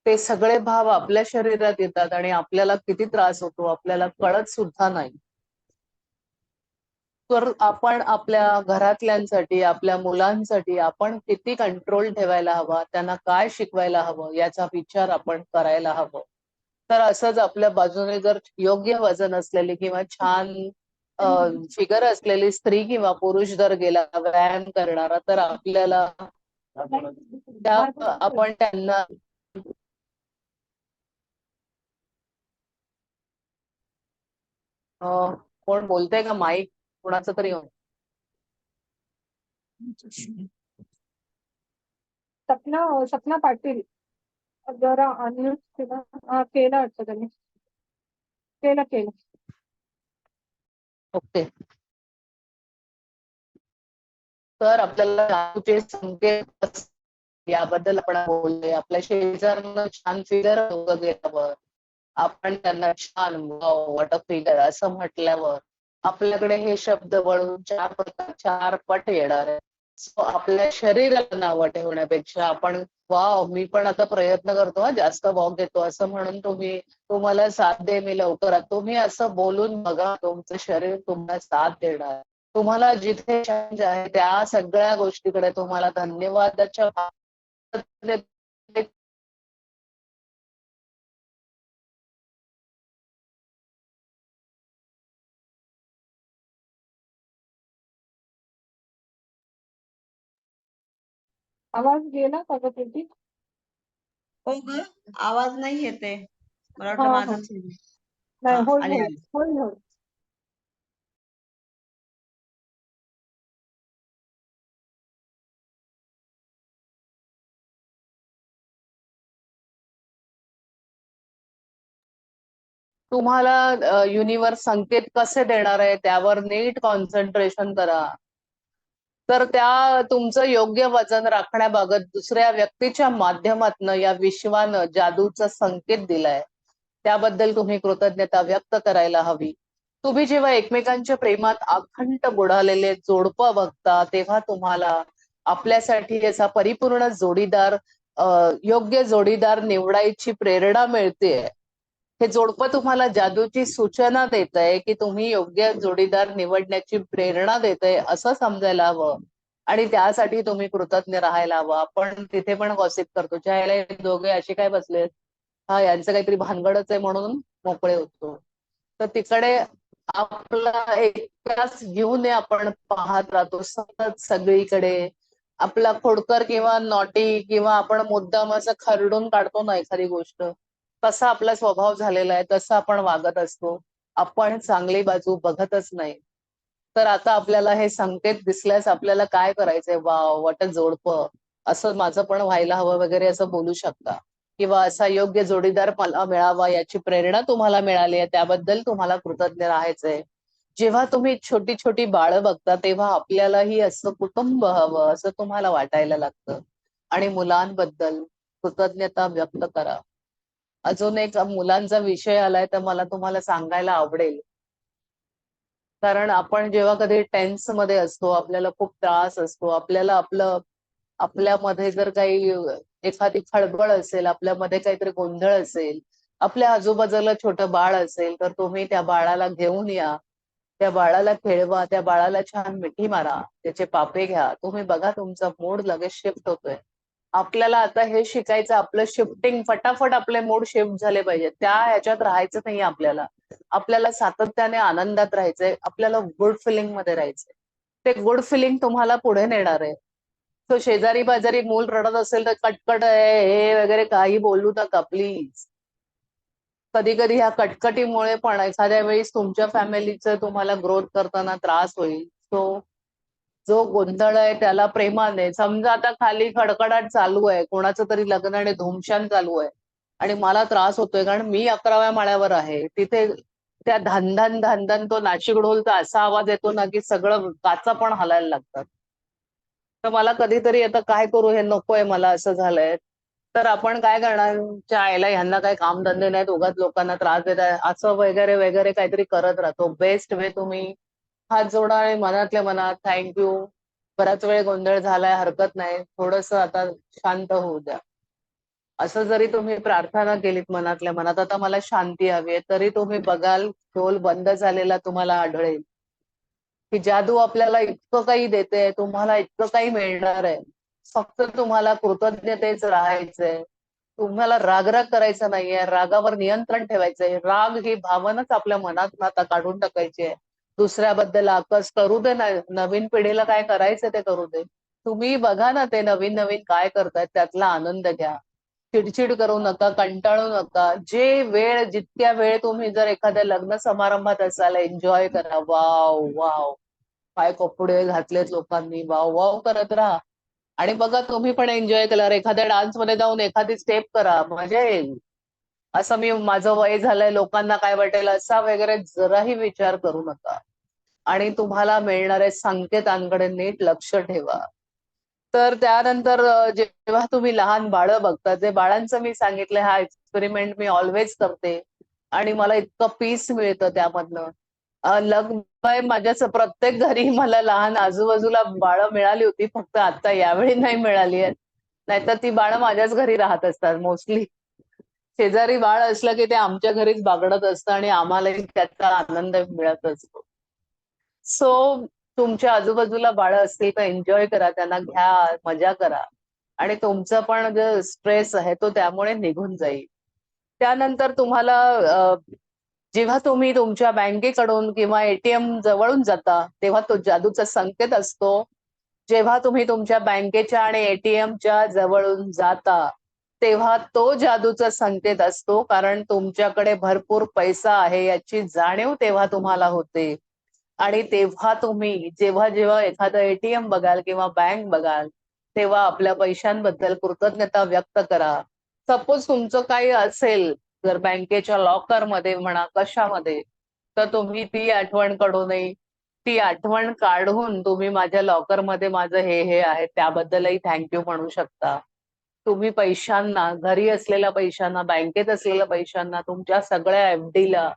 ते सगळे भाव आपल्या शरीरात येतात आणि आपल्याला किती त्रास होतो आपल्याला कळत सुद्धा नाही. तर आपण आपल्या घरातल्यांसाठी, आपल्या मुलांसाठी आपण किती कंट्रोल ठेवायला हवा, त्यांना काय शिकवायला हवं याचा विचार आपण करायला हवं. तर असंच आपल्या बाजूने जर योग्य वजन असलेली किंवा छान फिगर असलेली स्त्री किंवा पुरुष जर गेला व्यायाम करणारा, तर आपल्याला आपण त्यांना कोण बोलतंय का? माईक कोणाचं तरी सपना सपना पाटील जरा अनम्यूट केला. केलं वाटतं त्यांनी. केलं. ओके. तर आपल्याला जादूचे संकेत याबद्दल आपण बोललोय. आपल्या शेजाऱ्यांना छान फिगर गेल्यावर आपण त्यांना छान वाव व्हॉट अ फिगर असं म्हटल्यावर आपल्याकडे हे शब्द वळून चार पट येणार आहे. सो आपल्या शरीराला नावं ठेवण्यापेक्षा आपण वाव मी पण आता प्रयत्न करतो, जास्त वॉक घेतो असं म्हणून तुम्हाला साथ दे मी लवकर, तुम्ही असं बोलून बघा, तुमचं शरीर तुम्हाला साथ देणार. तुम्हाला जिथे चॅलेंज आहे त्या सगळ्या गोष्टीकडे तुम्हाला धन्यवादाच्या आवाज गेला का ग तुझी? हो ग, आवाज नाही येते. मला वाटलं हा. माझंच आहे. नाही, हा, होल्ड आले होल्ड आले. Hold hold. तुम्हाला युनिवर्स संकेत कसे देणार आहे त्यावर नीट कॉन्सन्ट्रेशन करा. तर त्या तुमचं योग्य वजन राखण्याबाबत दुसऱ्या व्यक्तीच्या माध्यमातून या विश्वानं जादूचा संकेत दिलाय, त्याबद्दल तुम्ही कृतज्ञता व्यक्त करायला हवी. तुम्ही जेव्हा एकमेकांच्या प्रेमात अखंड बुडालेले जोडपं बघता तेव्हा तुम्हाला आपल्यासाठी असा परिपूर्ण जोडीदार, योग्य जोडीदार निवडायची प्रेरणा मिळते. हे जोडपं तुम्हाला जादूची सूचना देत आहे की तुम्ही योग्य जोडीदार निवडण्याची प्रेरणा देत आहे असं समजायला हवं. आणि त्यासाठी तुम्ही कृतज्ञ राहायला हवं. आपण तिथे पण गॉसिप करतो, ज्याला दोघे असे काय बसलेत, हा यांचं काहीतरी भानगडच आहे म्हणून मोकळे होतो. तर तिकडे आपला एकटाच घेऊन आपण पाहत राहतो सतत सगळीकडे. आपला खोडकर किंवा नॉटी किंवा आपण मुद्दाम असं खरडून काढतो ना एखादी गोष्ट, तसा आपला स्वभाव झालेला आहे, तसं आपण वागत असतो. आपण चांगली बाजू बघतच नाही. तर आता आपल्याला हे संकेत दिसल्यास आपल्याला काय करायचंय, वाव व्हॉट अ जोडपं, असं माझं पण व्हायला हवं वगैरे असं बोलू शकता. किंवा असा योग्य जोडीदार मला मिळावा याची प्रेरणा तुम्हाला मिळाली आहे, त्याबद्दल तुम्हाला कृतज्ञ राहायचंय. जेव्हा तुम्ही छोटी छोटी बाळं बघता तेव्हा आपल्यालाही असं कुटुंब हवं असं तुम्हाला वाटायला लागतं. आणि मुलांबद्दल कृतज्ञता व्यक्त करा. अजून एक मुलांचा विषय आलाय तर मला तुम्हाला सांगायला आवडेल. कारण आपण जेव्हा कधी टेन्स मध्ये असतो, आपल्याला खूप त्रास असतो, आपल्याला आपल्यामध्ये जर काही एखादी खळबळ असेल, आपल्यामध्ये काहीतरी गोंधळ असेल, आपल्या आजूबाजूला छोटं बाळ असेल, तर तुम्ही त्या बाळाला घेऊन या, त्या बाळाला खेळवा, त्या बाळाला छान मिठी मारा, त्याचे पापे घ्या. तुम्ही बघा तुमचा मूड लगेच शिफ्ट होतोय. आपल्याला आता हे शिकायचं, आपलं शिफ्टिंग फटाफट आपले मूड शिफ्ट झाले पाहिजे, त्या ह्याच्यात राहायचं नाही आपल्याला. आपल्याला सातत्याने आनंदात राहायचंय, आपल्याला गुड फिलिंग मध्ये राहायचंय. ते गुड फिलिंग तुम्हाला पुढे नेणार आहे. तो शेजारी बाजारी मूल रडत असेल तर कटकट आहे हे वगैरे काही बोलू नका प्लीज. कधी कधी ह्या कटकटीमुळे पण एखाद्या वेळेस तुमच्या फॅमिलीचं तुम्हाला ग्रोथ करताना त्रास होईल. सो जो गोंधळ आहे त्याला प्रेमाने समजा. आता खाली खडखडाट चालू आहे, कोणाचं तरी लग्न आणि धुमशान चालू आहे आणि मला त्रास होतोय कारण मी 11व्या माळ्यावर आहे. तिथे त्या धान धान तो नाशिक ढोलचा असा आवाज येतो ना की सगळं काचा पण हलायला लागतात. तर मला कधीतरी आता काय करू, हे नकोय मला असं झालंय. तर आपण काय करणार, आईला ह्यांना काही कामधंदे नाहीत, उगाच लोकांना त्रास देत आहे असं वगैरे वगैरे काहीतरी करत राहतो. बेस्ट वे तुम्ही हात जोडा आणि मनातल्या मनात थँक्यू, बराच वेळ गोंधळ झालाय, हरकत नाही, थोडस आता शांत होऊ द्या, असं जरी तुम्ही प्रार्थना केलीत मनातल्या मनात, आता मला शांती हवी आहे, तरी तुम्ही बघाल ढोल बंद झालेला तुम्हाला आढळेल. की जादू आपल्याला इतकं काही देते, तुम्हाला इतकं काही मिळणार आहे, फक्त तुम्हाला कृतज्ञतेच राहायचंय. तुम्हाला रागराग करायचा नाहीये, रागावर नियंत्रण ठेवायचंय. राग ही भावनाच आपल्या मनात आता काढून टाकायची आहे. दुसऱ्याबद्दल आकस करू दे ना, नवीन पिढीला काय करायचं ते करू दे. तुम्ही बघा ना ते नवीन नवीन काय करतायत, त्यातला आनंद घ्या. चिडचिड करू नका, कंटाळू नका. जे वेळ जितक्या वेळ तुम्ही जर एखाद्या लग्न समारंभात असाल, एन्जॉय करा. वाव वाव, काय कपडे घातलेत लोकांनी, वाव वाव करत राहा. आणि बघा तुम्ही पण एन्जॉय करा. एखाद्या डान्स मध्ये जाऊन एखादी स्टेप करा, मजा येईल. असं मी माझं वय झालंय, लोकांना काय वाटेल असा वगैरे जराही विचार करू नका. आणि तुम्हाला मिळणाऱ्या संकेतांकडे नीट लक्ष ठेवा. तर त्यानंतर जेव्हा तुम्ही लहान बाळं बघता, जे बाळांचं मी सांगितलं, हा एक्सपेरिमेंट मी ऑलवेज करते आणि मला इतकं पीस मिळतं त्यामधनं. लग्न माझ्याच प्रत्येक घरी मला लहान आजूबाजूला बाळं मिळाली होती, फक्त आता यावेळी नाही मिळाली आहेत. नाहीतर ती बाळं माझ्याच घरी राहत असतात मोस्टली. शेजारी बाळ असलं की ते आमच्या घरीच बागडत असतं आणि आम्हालाही त्याचा आनंद मिळत असतो. सो तुमच्या आजूबाजूला बाळं असतील तर एन्जॉय करा, त्यांना घ्या, मजा करा. आणि तुमचा पण जो स्ट्रेस आहे तो त्यामुळे निघून जाईल. त्यानंतर तुम्हाला जेव्हा तुम्ही तुमच्या बँकेकडून किंवा एटीएम जवळून जाता, तेव्हा तो जादूचा संकेत असतो. जेव्हा तुम्ही तुमच्या बँकेच्या आणि एटीएमच्या जवळून जाता, तेव्हा तो जादूचा संकेत असतो. कारण तुमच्याकडे भरपूर पैसा आहे याची जाणीव तेव्हा तुम्हाला होते. आणि तेव्हा तुम्ही जेव्हा जेव्हा एखादं एटीएम बघाल किंवा बँक बघाल, तेव्हा आपल्या पैशांबद्दल कृतज्ञता व्यक्त करा. सपोज तुमचं काही असेल, जर बँकेच्या लॉकरमध्ये म्हणा, कशामध्ये, तर तुम्ही ती आठवण काढू नये. ती आठवण काढून तुम्ही माझ्या लॉकरमध्ये माझं हे आहे, त्याबद्दलही थँक्यू म्हणू शकता. तुम्ही पैशांना, घरी असलेल्या पैशांना, बँकेत असलेल्या पैशांना, तुमच्या सगळ्या एफडीला,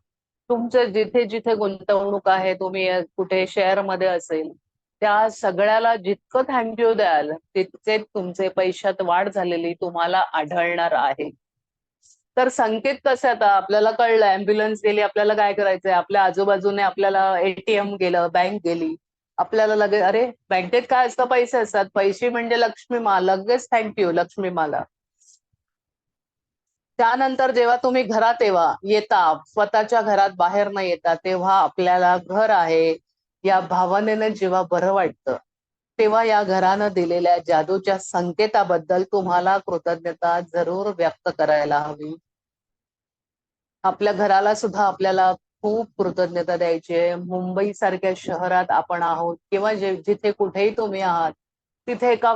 तुमचं जिथे जिथे गुंतवणूक आहे, तुम्ही कुठे शेअरमध्ये असेल, त्या सगळ्याला जितकं थँक्यू द्याल, तितके तुमचे पैशात वाढ झालेली तुम्हाला आढळणार आहे. तर संकेत कसे, आता आपल्याला कळलं अँब्युलन्स गेली, आपल्याला काय करायचंय, आपल्या आजूबाजूने आपल्याला एटीएम गेलं, बँक गेली, आपल्याला लगेच अरे बँकेत काय असतं, पैसे असतात, पैसे म्हणजे लक्ष्मी मा, लगेच थँक्यू लक्ष्मी माला. त्यानंतर जेव्हा तुम्ही घरात येता, स्वतःच्या घरात बाहेर न येता, तेव्हा आपल्याला घर आहे या भावनेने जेव्हा बरं वाटतं, तेव्हा या घरानं दिलेल्या जादूच्या संकेताबद्दल तुम्हाला कृतज्ञता जरूर व्यक्त करायला हवी. आपल्या घराला सुद्धा आपल्याला खूप कृतज्ञता द्यायची आहे. मुंबई सारख्या शहरात आपण आहोत किंवा जिथे कुठेही तुम्ही आहात, तिथे एका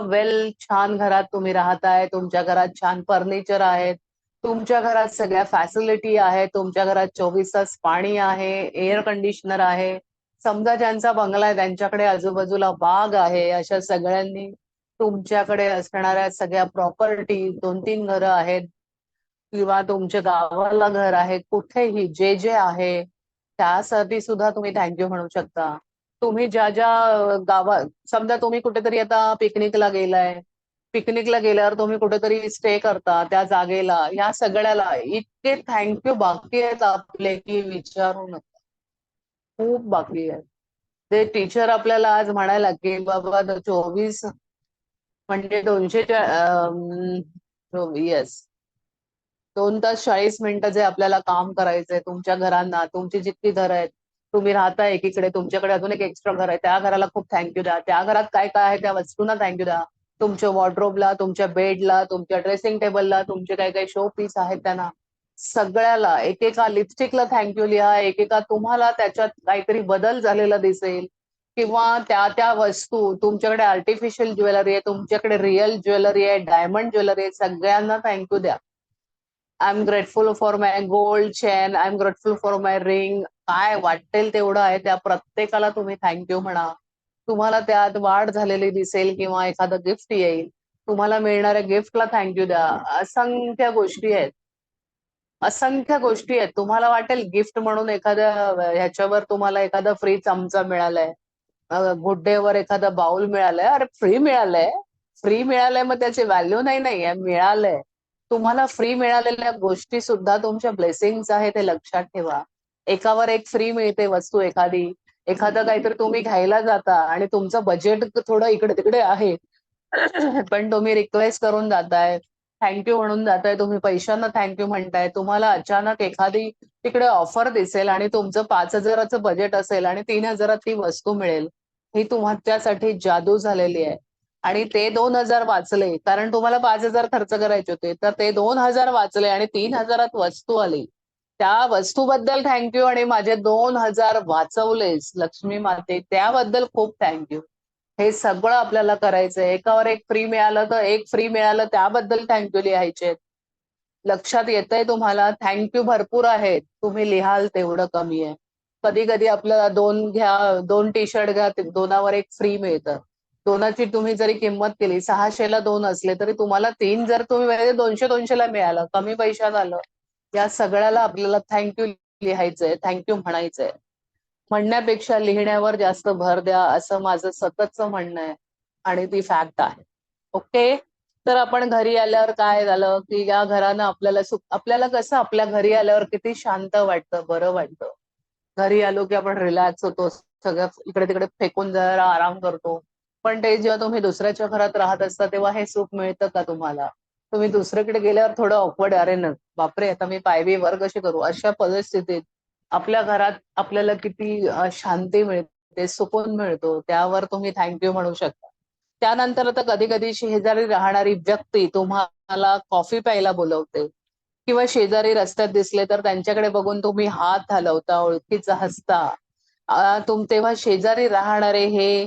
छान घरात तुम्ही राहताय. तुमच्या घरात छान फर्निचर आहेत, तुमच्या घरात सगळ्या फॅसिलिटी आहेत, तुमच्या घरात 24 तास पाणी आहे, एअर कंडिशनर आहे. समजा ज्यांचा बंगला आहे त्यांच्याकडे आजूबाजूला बाग आहे. अशा सगळ्यांनी तुमच्याकडे असणाऱ्या सगळ्या प्रॉपर्टी, 2-3 घरं आहेत किंवा तुमच्या गावाला घर आहे, कुठेही जे जे आहे त्यासाठी सुद्धा तुम्ही थँक्यू म्हणू शकता. तुम्ही ज्या ज्या गावात, समजा तुम्ही कुठेतरी आता पिकनिकला गेलाय, पिकनिकला गेल्यावर तुम्ही कुठेतरी स्टे करता त्या जागेला, या सगळ्याला इतके थँक्यू बाकी आहेत आपले की विचारू नका. खूप बाकी आहे. ते टीचर आपल्याला आज म्हणायला की बाबा 24 म्हणजे 200 येस, 2 तास 40 मिनिटं जे आपल्याला काम करायचंय तुमच्या घरांना, तुमची जितकी घरं आहेत, तुम्ही राहता एकीकडे, तुमच्याकडे अजून एक एक्स्ट्रा घर आहे, त्या घराला खूप थँक्यू द्या. त्या घरात काय काय आहे त्या वस्तूंना थँक्यू द्या. तुमच्या वॉर्डरोबला, तुमच्या बेडला, तुमच्या ड्रेसिंग टेबलला, तुमचे काही काही शो पीस आहेत त्यांना सगळ्याला, एकेका लिपस्टिकला थँक्यू लिहा, एकेका तुम्हाला त्याच्यात काहीतरी बदल झालेला दिसेल किंवा त्या त्या वस्तू, तुमच्याकडे आर्टिफिशियल ज्वेलरी आहे, तुमच्याकडे रिअल ज्वेलरी आहे, डायमंड ज्वेलरी आहे, सगळ्यांना थँक्यू द्या. I am grateful for my gold chain, I am grateful for my ring. काय वाटेल तेवढं आहे, त्या प्रत्येकाला तुम्ही थँक्यू म्हणा. तुम्हाला त्यात वाढ झालेली दिसेल किंवा एखादं गिफ्ट येईल, तुम्हाला मिळणाऱ्या गिफ्टला थँक्यू द्या. असंख्य गोष्टी आहेत, असंख्य गोष्टी आहेत. तुम्हाला वाटेल गिफ्ट म्हणून एखाद्या ह्याच्यावर तुम्हाला एखादा फ्री चमचा मिळालाय, गुड डे वर एखादा बाउल मिळालाय, अरे फ्री मिळालंय, फ्री मिळालंय मग त्याची व्हॅल्यू नाहीये, मिळालंय. तुम्हाला फ्री मिळालेल्या गोष्टी सुद्धा तुमच्या ब्लेसिंग्स आहेत, हे लक्षात ठेवा. एकावर एक फ्री मिळते वस्तू एखादी, एखादं काहीतरी तुम्ही घ्यायला जाता आणि तुमचं बजेट थोडं इकडे तिकडे आहे पण तुम्ही रिक्वेस्ट करून जाताय, थँक्यू म्हणून जाताय, तुम्ही पैशांना थँक्यू म्हणताय, तुम्हाला अचानक एखादी तिकडे ऑफर दिसेल आणि तुमचं 5,000चं बजेट असेल आणि 3,000 ती वस्तू मिळेल, ही तुमच्यासाठी जादू झालेली आहे. आणि ते 2,000 वाचले कारण तुम्हाला 5,000 खर्च करायचे होते, तर ते 2,000 वाचले आणि 3,000 वस्तू आली. त्या वस्तूबद्दल थँक्यू आणि माझे 2,000 वाचवलेस लक्ष्मी माते, त्याबद्दल खूप थँक्यू. हे सगळं आपल्याला करायचंय. एकावर एक फ्री मिळालं तर एक फ्री मिळालं त्याबद्दल थँक्यू लिहायचे. लक्षात येतंय तुम्हाला? थँक्यू भरपूर आहेत. तुम्ही लिहाल तेवढं कमी आहे. कधी कधी आपल्याला 2 टी शर्ट घ्या, 2वर 1 फ्री मिळतं. 2ची तुम्ही जरी किंमत केली 600ला 2 असले तरी तुम्हाला 3 जर तुम्ही 200-200ला मिळालं, कमी पैशात आलं. या सगळ्याला आपल्याला थँक्यू लिहायचंय, थँक्यू म्हणायचंय. म्हणण्यापेक्षा लिहिण्यावर जास्त भर द्या असं माझं सततचं म्हणणं आहे आणि ती फॅक्ट आहे. ओके. तर आपण घरी आल्यावर काय झालं की या घरानं आपल्याला कसं आपल्या घरी आल्यावर किती शांत वाटतं, बरं वाटतं. घरी आलो की आपण रिलॅक्स होतो, सगळं इकडे तिकडे फेकून जरा आराम करतो. पण ते जेव्हा तुम्ही दुसऱ्याच्या घरात राहत असता तेव्हा हे सुख मिळतं का तुम्हाला? तुम्ही दुसरीकडे गेल्यावर थोडं ऑकवर्ड, अरे ना बापरे आता मी पायवी वर कशी करू, अशा परिस्थितीत आपल्या घरात आपल्याला किती शांती मिळते, सुकून मिळतो, त्यावर तुम्ही थँक्यू म्हणू शकता. त्यानंतर आता कधी कधी शेजारी राहणारी व्यक्ती तुम्हाला कॉफी प्यायला बोलवते किंवा शेजारी रस्त्यात दिसले तर त्यांच्याकडे बघून तुम्ही हात हलवता, ओळखीचा हसता. तेव्हा शेजारी राहणारे हे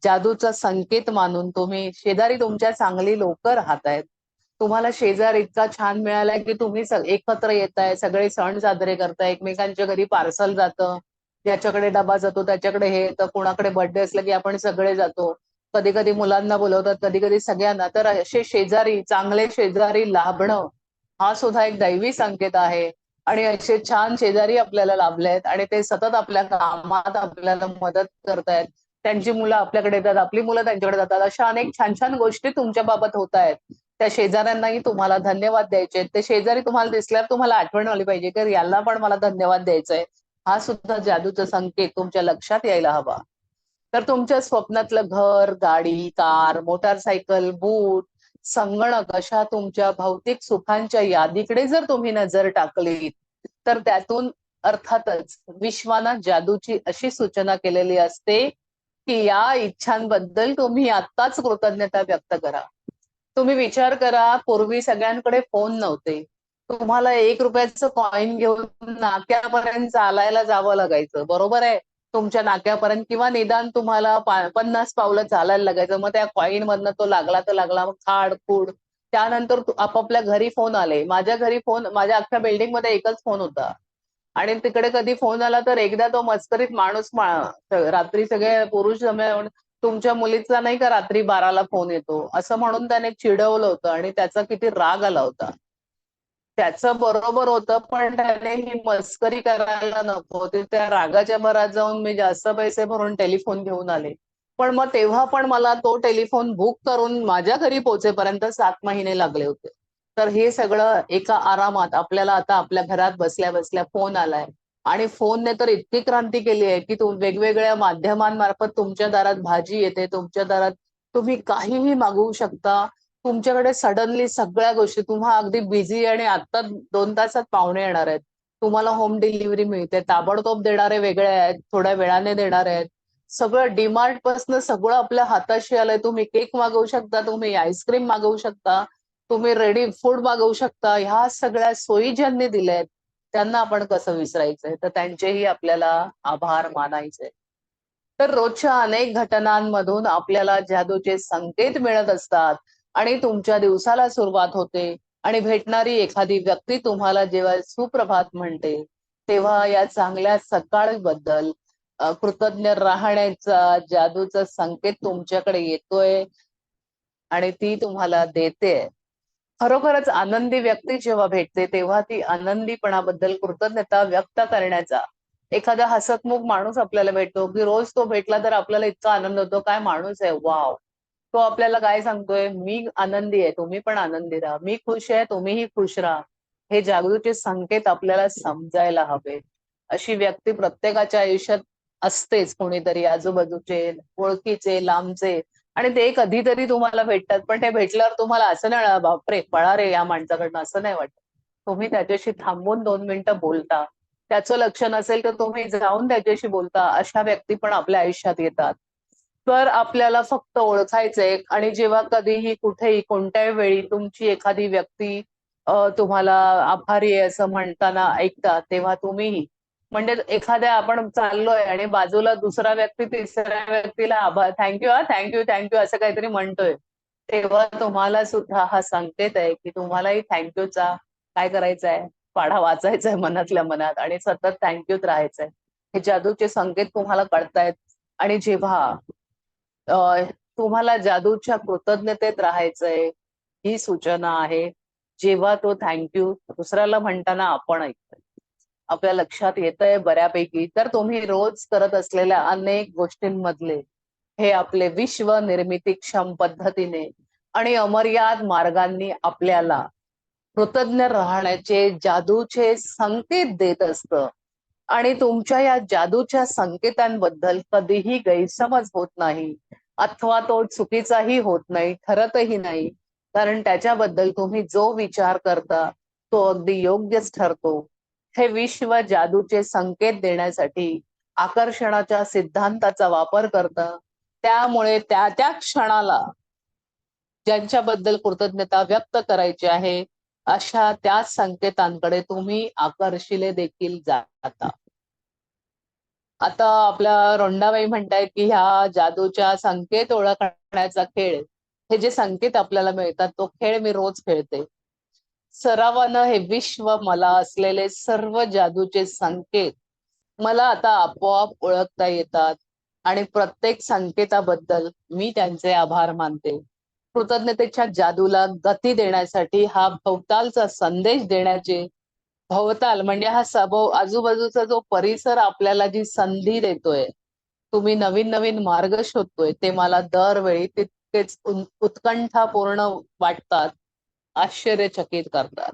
जादूचा संकेत मानून तुम्ही शेजारी तुमच्या चांगली लोक राहतायत. तुम्हाला शेजार इतका छान मिळालाय की तुम्ही एकत्र येताय, सगळे सण साजरे करताय, एकमेकांच्या घरी पार्सल जातं, याच्याकडे डबा जातो, त्याच्याकडे हे येतं, कुणाकडे बर्थडे असलं की आपण सगळे जातो. कधी कधी मुलांना बोलवतात, कधी कधी सगळ्यांना. तर असे शेजारी, चांगले शेजारी लाभणं हा सुद्धा एक दैवी संकेत आहे. आणि असे छान शेजारी आपल्याला लाभले आहेत आणि ते सतत आपल्या कामात आपल्याला मदत करतायत. त्यांची मुलं आपल्याकडे येतात, आपली मुलं त्यांच्याकडे जातात. अशा अनेक छान छान गोष्टी तुमच्या बाबत होत आहेत. त्या शेजाऱ्यांनाही तुम्हाला धन्यवाद द्यायचे. ते शेजारी तुम्हाला दिसल्यावर तुम्हाला आठवण आली पाहिजे की याला पण मला धन्यवाद द्यायचंय. हा सुद्धा जादूचा संकेत तुमच्या लक्षात यायला हवा. तर तुमच्या स्वप्नातलं घर, गाडी, कार, मोटारसायकल, बूट, संगणक अशा तुमच्या भौतिक सुखांच्या यादीकडे जर तुम्ही नजर टाकली तर त्यातून अर्थातच विश्वानं जादूची अशी सूचना केलेली असते की या इच्छांबद्दल तुम्ही आत्ताच कृतज्ञता व्यक्त करा. तुम्ही विचार करा, पूर्वी सगळ्यांकडे फोन नव्हते. तुम्हाला 1 रुपयाचं कॉईन घेऊन नाक्यापर्यंत चालायला जावं लागायचं, बरोबर आहे? तुमच्या नाक्यापर्यंत किंवा निदान तुम्हाला 50 पावलं चालायला लागायचं. मग त्या कॉईन मधनं तो लागला तर लागला, मग खाड-खूड. त्यानंतर आपापल्या घरी फोन आले. माझ्या घरी फोन, माझ्या अख्ख्या बिल्डिंग मध्ये एकच फोन होता. आणि तिकडे कधी फोन आला तर एकदा तो मस्करीत माणूस रात्री सगळे पुरुष जमे, तुमच्या मुलीचा नाही का रात्री 12ला फोन येतो असं म्हणून त्याने चिडवलं होतं आणि त्याचा किती राग आला होता. त्याचं बरोबर होतं पण त्याने ही मस्करी करायला नको होती. त्या रागाच्या भरात जाऊन मी जास्त पैसे भरून टेलिफोन घेऊन आले. पण मग तेव्हा पण मला तो टेलिफोन बुक करून माझ्या घरी पोहोचेपर्यंत 7 महिने लागले होते. तर हे सगळं एका आरामात आपल्याला आता आपल्या घरात बसल्या बसल्या फोन आलाय. आणि फोनने तर इतकी क्रांती केली आहे की वेगवेगळ्या माध्यमांमार्फत तुमच्या दारात भाजी येते, तुमच्या दारात तुम्ही काहीही मागवू शकता. तुमच्याकडे सडनली सगळ्या गोष्टी, तुम्हा अगदी बिझी आणि आता 2 तासात पाहुणे येणार आहेत, तुम्हाला होम डिलिव्हरी मिळते. ताबडतोब देणारे वेगळे आहेत, थोड्या वेळाने देणार आहेत. सगळं डीमार्ट पासून सगळं आपल्या हाताशी आलंय. तुम्ही केक मागवू शकता, तुम्ही आईस्क्रीम मागवू शकता, तुम्ही रेडी फूड मागवू शकता. ह्या सगळ्या सोयी ज्यांनी दिल्यात त्यांना आपण कसं विसरायचंय? तर त्यांचेही आपल्याला आभार मानायचे. तर रोजच्या अनेक घटनांमधून आपल्याला जादूचे संकेत मिळत असतात आणि तुमच्या दिवसाला सुरुवात होते आणि भेटणारी एखादी व्यक्ती तुम्हाला जेव्हा सुप्रभात म्हणते तेव्हा या चांगल्या सकाळबद्दल कृतज्ञ राहण्याचा जादूचा संकेत तुमच्याकडे येतोय आणि ती तुम्हाला देते. खरोखरच आनंदी व्यक्ती जेव्हा भेटते तेव्हा ती आनंदीपणाबद्दल कृतज्ञता व्यक्त करण्याचा, एखादा हसतमुख माणूस आपल्याला भेटतो की रोज तो भेटला तर आपल्याला इतका आनंद होतो, काय माणूस आहे, वाव. तो आपल्याला काय सांगतोय, मी आनंदी आहे, तुम्ही पण आनंदी राहा, मी खुश आहे, तुम्हीही खुश राहा. हे जागृतीचे संकेत आपल्याला समजायला हवे. अशी व्यक्ती प्रत्येकाच्या आयुष्यात असतेच कोणीतरी आजूबाजूचे, ओळखीचे, लांबचे, आणि ते कधीतरी तुम्हाला भेटतात. पण ते भेटल्यावर तुम्हाला असं नाही बापरे पळा रे या माणसाकडनं, असं नाही वाटत. तुम्ही त्याच्याशी थांबून 2 मिनिटं बोलता. त्याचं लक्ष नसेल तर तुम्ही जाऊन त्याच्याशी बोलता. अशा व्यक्ती पण आपल्या आयुष्यात येतात. तर आपल्याला फक्त ओळखायचंय, आणि जेव्हा कधीही कुठेही कोणत्याही वेळी तुमची एखादी व्यक्ती तुम्हाला आभारी आहे असं म्हणताना ऐकता, तेव्हा तुम्हीही, म्हणजे एखाद्या आपण चाललोय आणि बाजूला दुसरा व्यक्ती तिसऱ्या व्यक्तीला आभार, थँक्यू हा, थँक्यू थँक्यू असं काहीतरी म्हणतोय, तेव्हा तुम्हाला सुद्धा हा संकेत आहे की तुम्हालाही थँक्यूचा काय करायचंय, पाढा वाचायचाय मनातल्या मनात आणि सतत थँक्यूत राहायचंय. हे जादूचे संकेत तुम्हाला कळतायत. आणि जेव्हा तुम्हाला जादूच्या कृतज्ञतेत राहायचंय, ही सूचना आहे. जेव्हा तो थँक्यू दुसऱ्याला म्हणताना आपण ऐकतोय, आपल्या लक्षात येतंय बऱ्यापैकी, तर तुम्ही रोज करत असलेल्या अनेक गोष्टींमधले हे आपले विश्व निर्मितीक्षम पद्धतीने आणि अमर्याद मार्गांनी आपल्याला कृतज्ञ राहण्याचे जादूचे संकेत देत असतं. आणि तुमच्या या जादूच्या संकेतांबद्दल कधीही गैरसमज होत नाही, अथवा तो चुकीचाही होत नाही, ठरतही नाही. कारण त्याच्याबद्दल तुम्ही जो विचार करता तो अगदी योग्यच ठरतो. हे विश्व जादूचे संकेत देण्यासाठी आकर्षणाच्या सिद्धांताचा वापर करतं. त्यामुळे त्या त्या क्षणाला ज्यांच्याबद्दल कृतज्ञता व्यक्त करायची आहे, अशा त्या संकेतांकडे तुम्ही आकर्षिले देखील जाता. आता आपल्या रोंडाबाई म्हणतायत की ह्या जादूच्या संकेत ओळखण्याचा खेळ, हे जे संकेत आपल्याला मिळतात तो खेळ मी रोज खेळते. सरावानं हे विश्व मला असलेले सर्व जादूचे संकेत मला आता आपोआप ओळखता येतात, आणि प्रत्येक संकेताबद्दल मी त्यांचे आभार मानते. कृतज्ञतेच्या जादूला गती देण्यासाठी हा भवतालचा संदेश देण्याचे, भवताल म्हणजे हा आजूबाजूचा जो परिसर आपल्याला जी संधी देतोय, तुम्ही नवीन नवीन मार्ग शोधतोय, ते मला दरवेळी तितकेच उत्कंठापूर्ण वाटतात, आश्चर्यचकित करतात.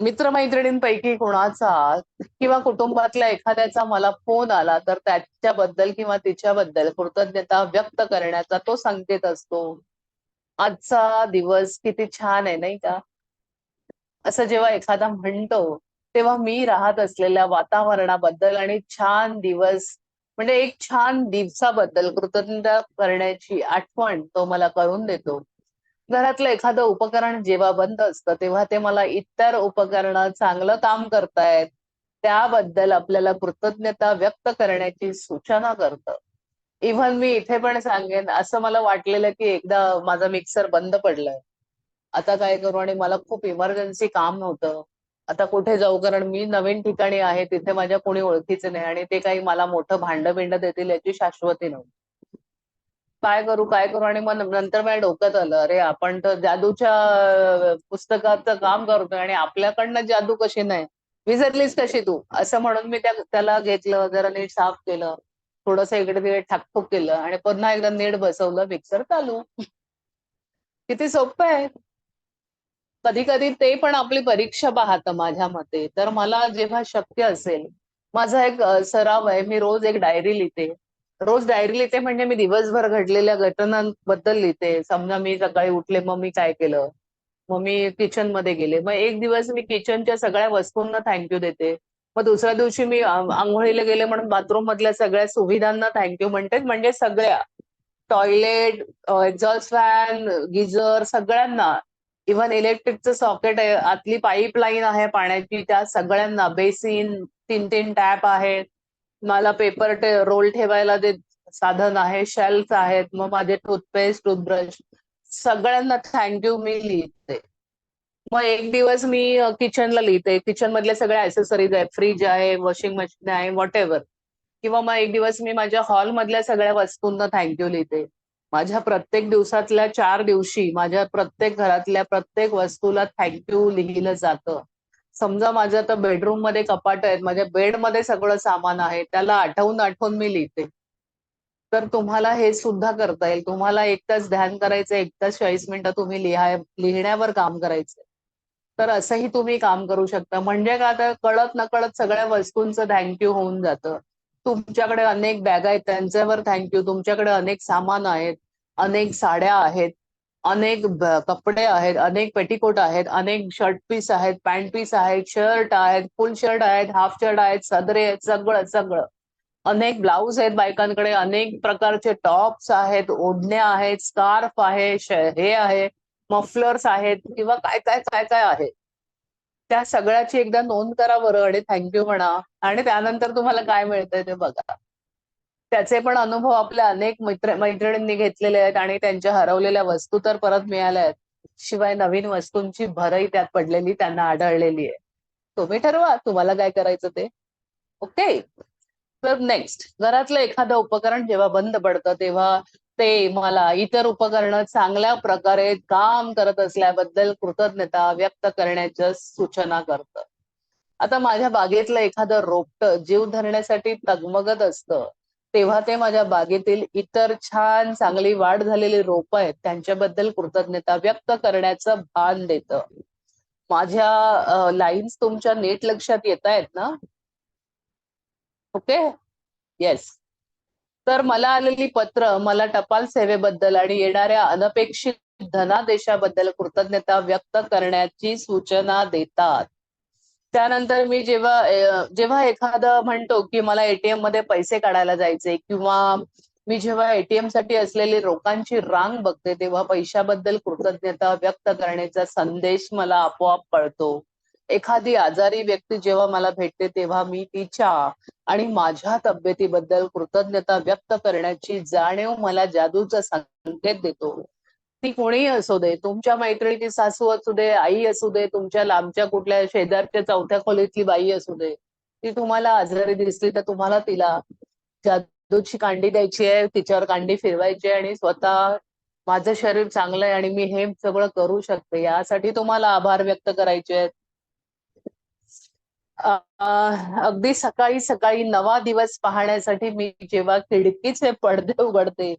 मित्रमैत्रिणींपैकी कोणाचा किंवा कुटुंबातल्या एखाद्याचा मला फोन आला तर त्याच्याबद्दल किंवा तिच्याबद्दल कृतज्ञता व्यक्त करण्याचा तो संकेत असतो. आजचा दिवस किती छान आहे नाही का, असं जेव्हा एखादा म्हणतो, तेव्हा मी राहत असलेल्या वातावरणाबद्दल आणि छान दिवस म्हणजे एक छान दिवसाबद्दल कृतज्ञता करण्याची आठवण तो मला करून देतो. घरातलं एखादं उपकरण जेव्हा बंद असतं तेव्हा ते मला इतर उपकरणं चांगलं काम करतायत त्याबद्दल आपल्याला कृतज्ञता व्यक्त करण्याची सूचना करतं. इव्हन मी इथे पण सांगेन, असं मला वाटलेलं की एकदा माझा मिक्सर बंद पडलाय, आता काय करू, आणि मला खूप इमर्जन्सी काम नव्हतं, आता कुठे जाऊ, कारण मी नवीन ठिकाणी आहे, तिथे माझ्या कोणी ओळखीचे नाही, आणि ते काही मला मोठं भांड देतील याची शाश्वती नव्हती. काय करू काय करू, आणि मग नंतर माझ्या डोक्यात आलं, अरे आपण तर जादूच्या पुस्तकाचं काम करतोय आणि आपल्याकडनं जादू कशी नाही, विसरलीस कशी तू, असं म्हणून मी त्याला घेतलं, जरा नीट साफ केलं, थोडस इकडे तिकडे ठाकठूक केलं आणि पुन्हा एकदा नीट बसवलं, मिक्सर चालू. किती सोपं आहे. कधी कधी ते पण आपली परीक्षा पाहतं माझ्या मते. तर मला जेव्हा शक्य असेल, माझा एक सराव आहे, मी रोज एक डायरी लिहिते. रोज डायरी लिहिते म्हणजे मी दिवसभर घडलेल्या घटनांबद्दल लिहिते. समजा मी सकाळी उठले, मग मी काय केलं, मग मी किचन मध्ये गेले, मग एक दिवस मी किचनच्या सगळ्या वस्तूंना थँक्यू देते. मग दुसऱ्या दिवशी मी आंघोळीला गेले म्हणून बाथरूम मधल्या सगळ्या सुविधांना थँक्यू म्हणते, म्हणजे सगळ्या, टॉयलेट, एक्झॉस्ट फॅन, गिझर, सगळ्यांना, इव्हन इलेक्ट्रिकचं सॉकेट आहे, आतली पाईपलाईन आहे पाण्याची, त्या सगळ्यांना, बेसिन, 3-3 टॅप आहेत, मला पेपर रोल ठेवायला ते साधन आहे, शेल्फ आहेत, मग माझे टूथपेस्ट, टूथब्रश, सगळ्यांना थँक्यू मी लिहिते. मग एक दिवस मी किचनला लिहिते, किचन मधल्या सगळ्या ऍसेसरीज आहेत, फ्रीज आहे, वॉशिंग मशीन आहे, व्हॉट एव्हर. किंवा मग एक दिवस मी माझ्या हॉल मधल्या सगळ्या वस्तूंना थँक्यू लिहिते. माझ्या प्रत्येक दिवसातल्या 4 दिवशी माझ्या प्रत्येक घरातल्या प्रत्येक वस्तूला थँक्यू लिहिलं जातं. समजा माझ्या आता बेडरूम मध्ये कपाट आहेत, माझ्या बेडमध्ये सगळं सामान आहे, त्याला आठवून आठवून मी लिहिते. तर तुम्हाला हे सुद्धा करता येईल. तुम्हाला 1 तास ध्यान करायचं, 1 तास 40 मिनिटं तुम्ही लिहिण्यावर काम करायचं, तर असंही तुम्ही काम करू शकता. म्हणजे का, आता कळत नकळत सगळ्या वस्तूंचं थँक्यू होऊन जातं. तुमच्याकडे अनेक बॅग आहेत त्यांच्यावर थँक्यू. तुमच्याकडे अनेक सामान आहेत, अनेक साड्या आहेत, अनेक कपडे आहेत, अनेक पेटीकोट आहेत, अनेक शर्ट पीस आहेत, पॅन्ट पीस आहेत, शर्ट आहेत, फुल शर्ट आहेत, हाफ शर्ट आहेत, सदरे आहेत, सगळं सगळं. अनेक ब्लाऊज आहेत बायकांकडे, अनेक प्रकारचे टॉप्स आहेत, ओढण्या आहेत, स्कार्फ आहे, हे आहे, मफलर्स आहेत किंवा काय काय काय काय आहे. त्या सगळ्याची एकदा नोंद करा बरं आणि थँक्यू म्हणा. आणि त्यानंतर तुम्हाला काय मिळतंय ते बघा. त्याचे पण अनुभव आपल्या अनेक मैत्रिणींनी घेतलेले आहेत आणि त्यांच्या हरवलेल्या वस्तू तर परत मिळाल्या आहेत. शिवाय नवीन वस्तूंची भरही त्यात पडलेली त्यांना आढळलेली आहे. तुम्ही ठरवा तुम्हाला काय करायचं ते. ओके. तर नेक्स्ट, घरातलं एखादं उपकरण जेव्हा बंद पडतं तेव्हा ते मला इतर उपकरणं चांगल्या प्रकारे काम करत असल्याबद्दल कृतज्ञता व्यक्त करण्याच्या सूचना करतं. आता माझ्या बागेतलं एखादं रोपटं जीव धरण्यासाठी तगमगत असतं तेव्हा ते माझ्या बागेतील इतर छान चांगली वाढ झालेली रोपं आहेत त्यांच्याबद्दल कृतज्ञता व्यक्त करण्याचं भान देतं. माझ्या लाईन्स तुमच्या नीट लक्षात येत आहेत ना? ओके. येस. तर मला आलेली पत्र मला टपाल सेवेबद्दल आणि येणाऱ्या अनपेक्षित धनादेशाबद्दल कृतज्ञता व्यक्त करण्याची सूचना देतात. त्यानंतर मी जेव्हा एखादं म्हणतो की मला एटीएम मध्ये पैसे काढायला जायचे किंवा मी जेव्हा एटीएम साठी असलेली लोकांची रांग बघते तेव्हा पैशाबद्दल कृतज्ञता व्यक्त करण्याचा संदेश मला आपोआप कळतो. एखादी आजारी व्यक्ती जेव्हा मला भेटते तेव्हा मी तिच्या आणि माझ्या तब्येतीबद्दल कृतज्ञता व्यक्त करण्याची जाणीव मला जादूचा संकेत देतो. ती कोणीही असू दे, तुमच्या मैत्रिणीची सासू असू दे, आई असू दे, तुमच्या लांबच्या कुठल्या शेजारच्या चौथ्या खोलीतली बाई असू दे, ती तुम्हाला आजारी दिसली तर तुम्हाला तिला जादूची कांडी द्यायची आहे, तिच्यावर कांडी फिरवायची आहे आणि स्वतः माझं शरीर चांगलं आहे आणि मी हे सगळं करू शकते यासाठी तुम्हाला आभार व्यक्त करायचे आहेत. अगदी सकाळी सकाळी नवा दिवस पाहण्यासाठी मी जेव्हा खिडकीचे पडदे उघडते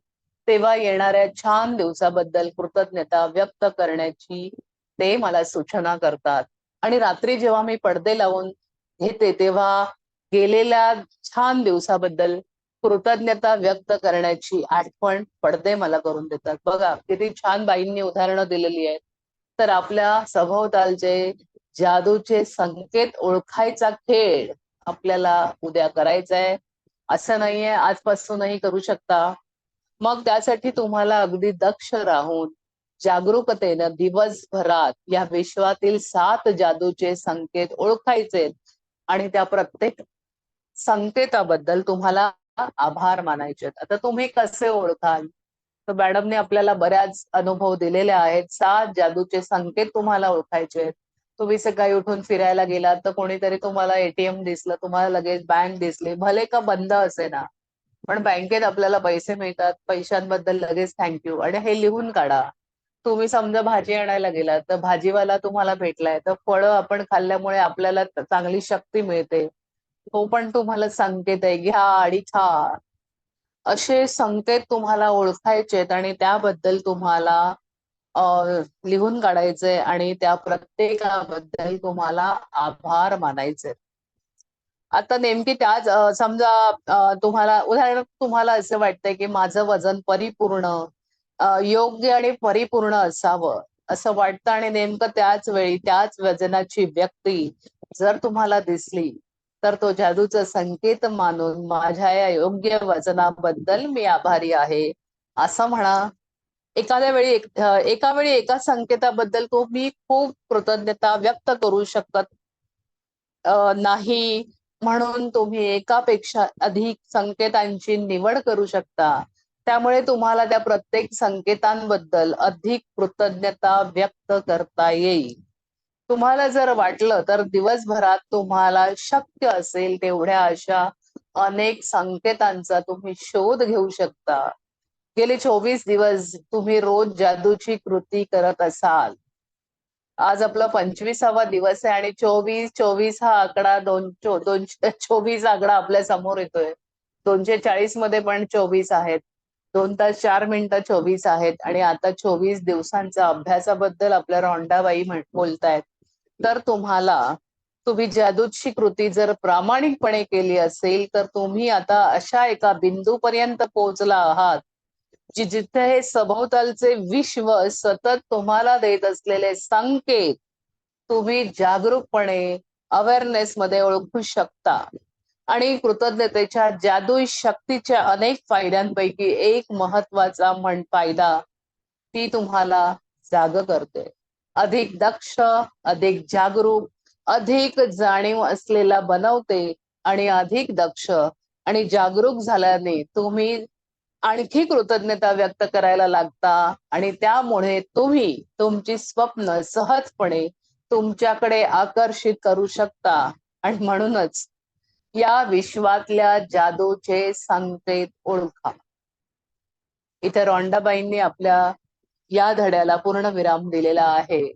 तेव्हा येणाऱ्या छान दिवसाबद्दल कृतज्ञता व्यक्त करण्याची ते मला सूचना करतात. आणि रात्री जेव्हा मी पडदे लावून घेते तेव्हा गेलेल्या छान दिवसाबद्दल कृतज्ञता व्यक्त करण्याची आठवण पडदे मला करून देतात. बघा किती छान बाईंनी उदाहरणं दिलेली आहेत. तर आपल्या सभोवतालचे जादूचे संकेत ओळखायचा खेळ आपल्याला उद्या करायचा आहे. असं नाहीये आजपासूनही करू शकता. मग त्यासाठी तुम्हाला अगदी दक्ष राहून जागरूकतेनं दिवसभरात या विश्वातील 7 जादूचे संकेत ओळखायचे आणि त्या प्रत्येक संकेताबद्दल तुम्हाला आभार मानायचे. आता तुम्ही कसे ओळखाल? तर मॅडमने आपल्याला बऱ्याच अनुभव दिलेले आहेत. 7 जादूचे संकेत तुम्हाला ओळखायचे आहेत. तुम्ही सकाळी उठून फिरायला गेलात तर कोणीतरी तुम्हाला एटीएम दिसलं, तुम्हाला लगेच बँक दिसली, भले का बंद असे ना, पण बँकेत आपल्याला पैसे मिळतात. पैशांबद्दल लगेच थँक्यू आणि हे लिहून काढा. तुम्ही समजा भाजी आणायला गेलात तर भाजीवाला तुम्हाला भेटलाय तर फळं आपण खाल्ल्यामुळे आपल्याला चांगली शक्ती मिळते, तो पण तुम्हाला संकेत आहे, घ्या आणि खा. असे संकेत तुम्हाला ओळखायचे आणि त्याबद्दल तुम्हाला लिहून काढायचे आणि त्या प्रत्येकाबद्दल तुम्हाला आभार मानायचे. आता नेमकी त्याच समजा तुम्हाला उदाहरण तुम्हाला असं वाटतंय की माझं वजन परिपूर्ण योग्य आणि परिपूर्ण असावं असं वाटतं आणि नेमकं त्याच वेळी त्याच वजनाची व्यक्ती जर तुम्हाला दिसली तर तो जादूचा संकेत मानून माझ्या या योग्य वजनाबद्दल मी आभारी आहे असं म्हणा. एका वेळी एका संकेताबद्दल तुम्ही खूप कृतज्ञता व्यक्त करू शकत नाही म्हणून तुम्ही एकापेक्षा अधिक संकेतांची निवड करू शकता. त्यामुळे तुम्हाला त्या प्रत्येक संकेतांबद्दल अधिक कृतज्ञता व्यक्त करता येईल. तुम्हाला जर वाटलं तर दिवसभरात तुम्हाला शक्य असेल तेवढ्या अशा अनेक संकेतांचा तुम्ही शोध घेऊ शकता. गेले 24 दिवस तुम्ही रोज जादूची कृती करत असाल. आज आपला 25वा दिवस आहे आणि 24 हा आकडा 24 आकडा आपल्या समोर येतोय. 240 मध्ये पण 24 आहेत. 2 तास 4 मिनिटं 24 आहेत आणि आता 24 दिवसांच्या अभ्यासाबद्दल आपल्या रॉन्डाबाई बोलतायत. तर तुम्हाला तुम्ही जादूची कृती जर प्रामाणिकपणे केली असेल तर तुम्ही आता अशा एका बिंदूपर्यंत पोहोचला आहात जिथे हे सभोवतालचे विश्व सतत तुम्हाला देत असलेले संकेत तुम्ही जागरूकपणे अवेअरनेस मध्ये ओळखू शकता. आणि कृतज्ञतेच्या जादुई शक्तीच्या अनेक फायद्यांपैकी एक महत्वाचा फायदा ती तुम्हाला जाग करते, अधिक दक्ष, अधिक जागरूक, अधिक जाणीव असलेला बनवते. आणि अधिक दक्ष आणि जागरूक झाल्याने तुम्ही आणखी कृतज्ञता व्यक्त करायला लागता आणि त्यामुळे तुम्ही तुमची स्वप्न सहजपणे तुमच्याकडे आकर्षित करू शकता. आणि म्हणूनच या विश्वातल्या जादूचे संकेत ओळखा. इथे रॉन्डाबाईंनी आपल्या या धड्याला पूर्ण विराम दिलेला आहे.